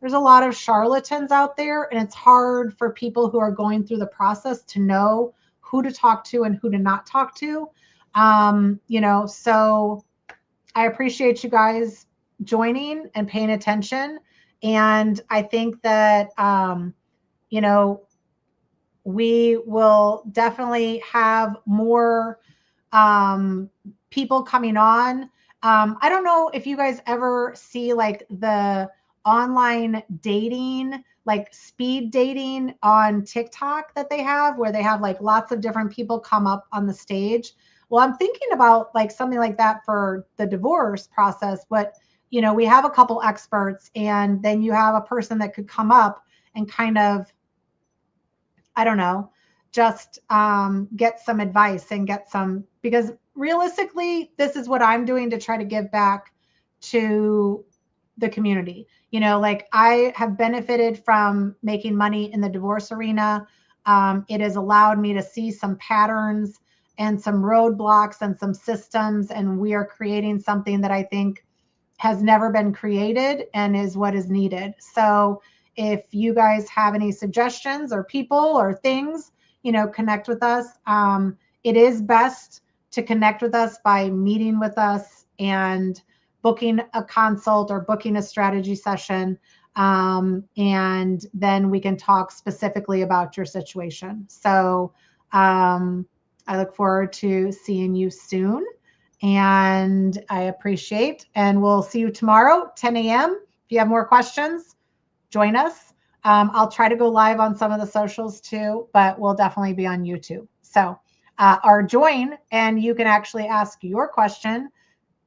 there's a lot of charlatans out there, and it's hard for people who are going through the process to know who to talk to and who to not talk to. So I appreciate you guys joining and paying attention. And I think that, we will definitely have more people coming on. I don't know if you guys ever see like the online dating, like speed dating on TikTok that they have, where they have like lots of different people come up on the stage. Well, I'm thinking about like something like that for the divorce process, but we have a couple experts, and then you have a person that could come up and kind of, I don't know, just get some advice and get some, because realistically, this is what I'm doing to try to give back to the community. Like I have benefited from making money in the divorce arena. It has allowed me to see some patterns and some roadblocks and some systems, and we are creating something that I think has never been created and is what is needed. So if you guys have any suggestions or people or things, connect with us. It is best to connect with us by meeting with us and booking a consult or booking a strategy session. And then we can talk specifically about your situation. So I look forward to seeing you soon. And I appreciate, and we'll see you tomorrow, 10 a.m. If you have more questions, join us. I'll try to go live on some of the socials too, but we'll definitely be on YouTube. So, or join, and you can actually ask your question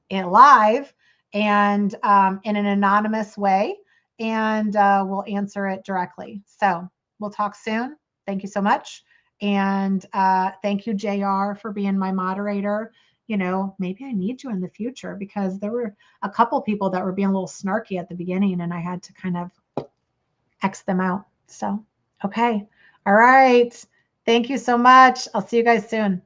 in live and in an anonymous way, and we'll answer it directly. So we'll talk soon. Thank you so much. And thank you, JR, for being my moderator. Maybe I need you in the future, because there were a couple people that were being a little snarky at the beginning, and I had to kind of X them out. So, okay. All right. Thank you so much. I'll see you guys soon.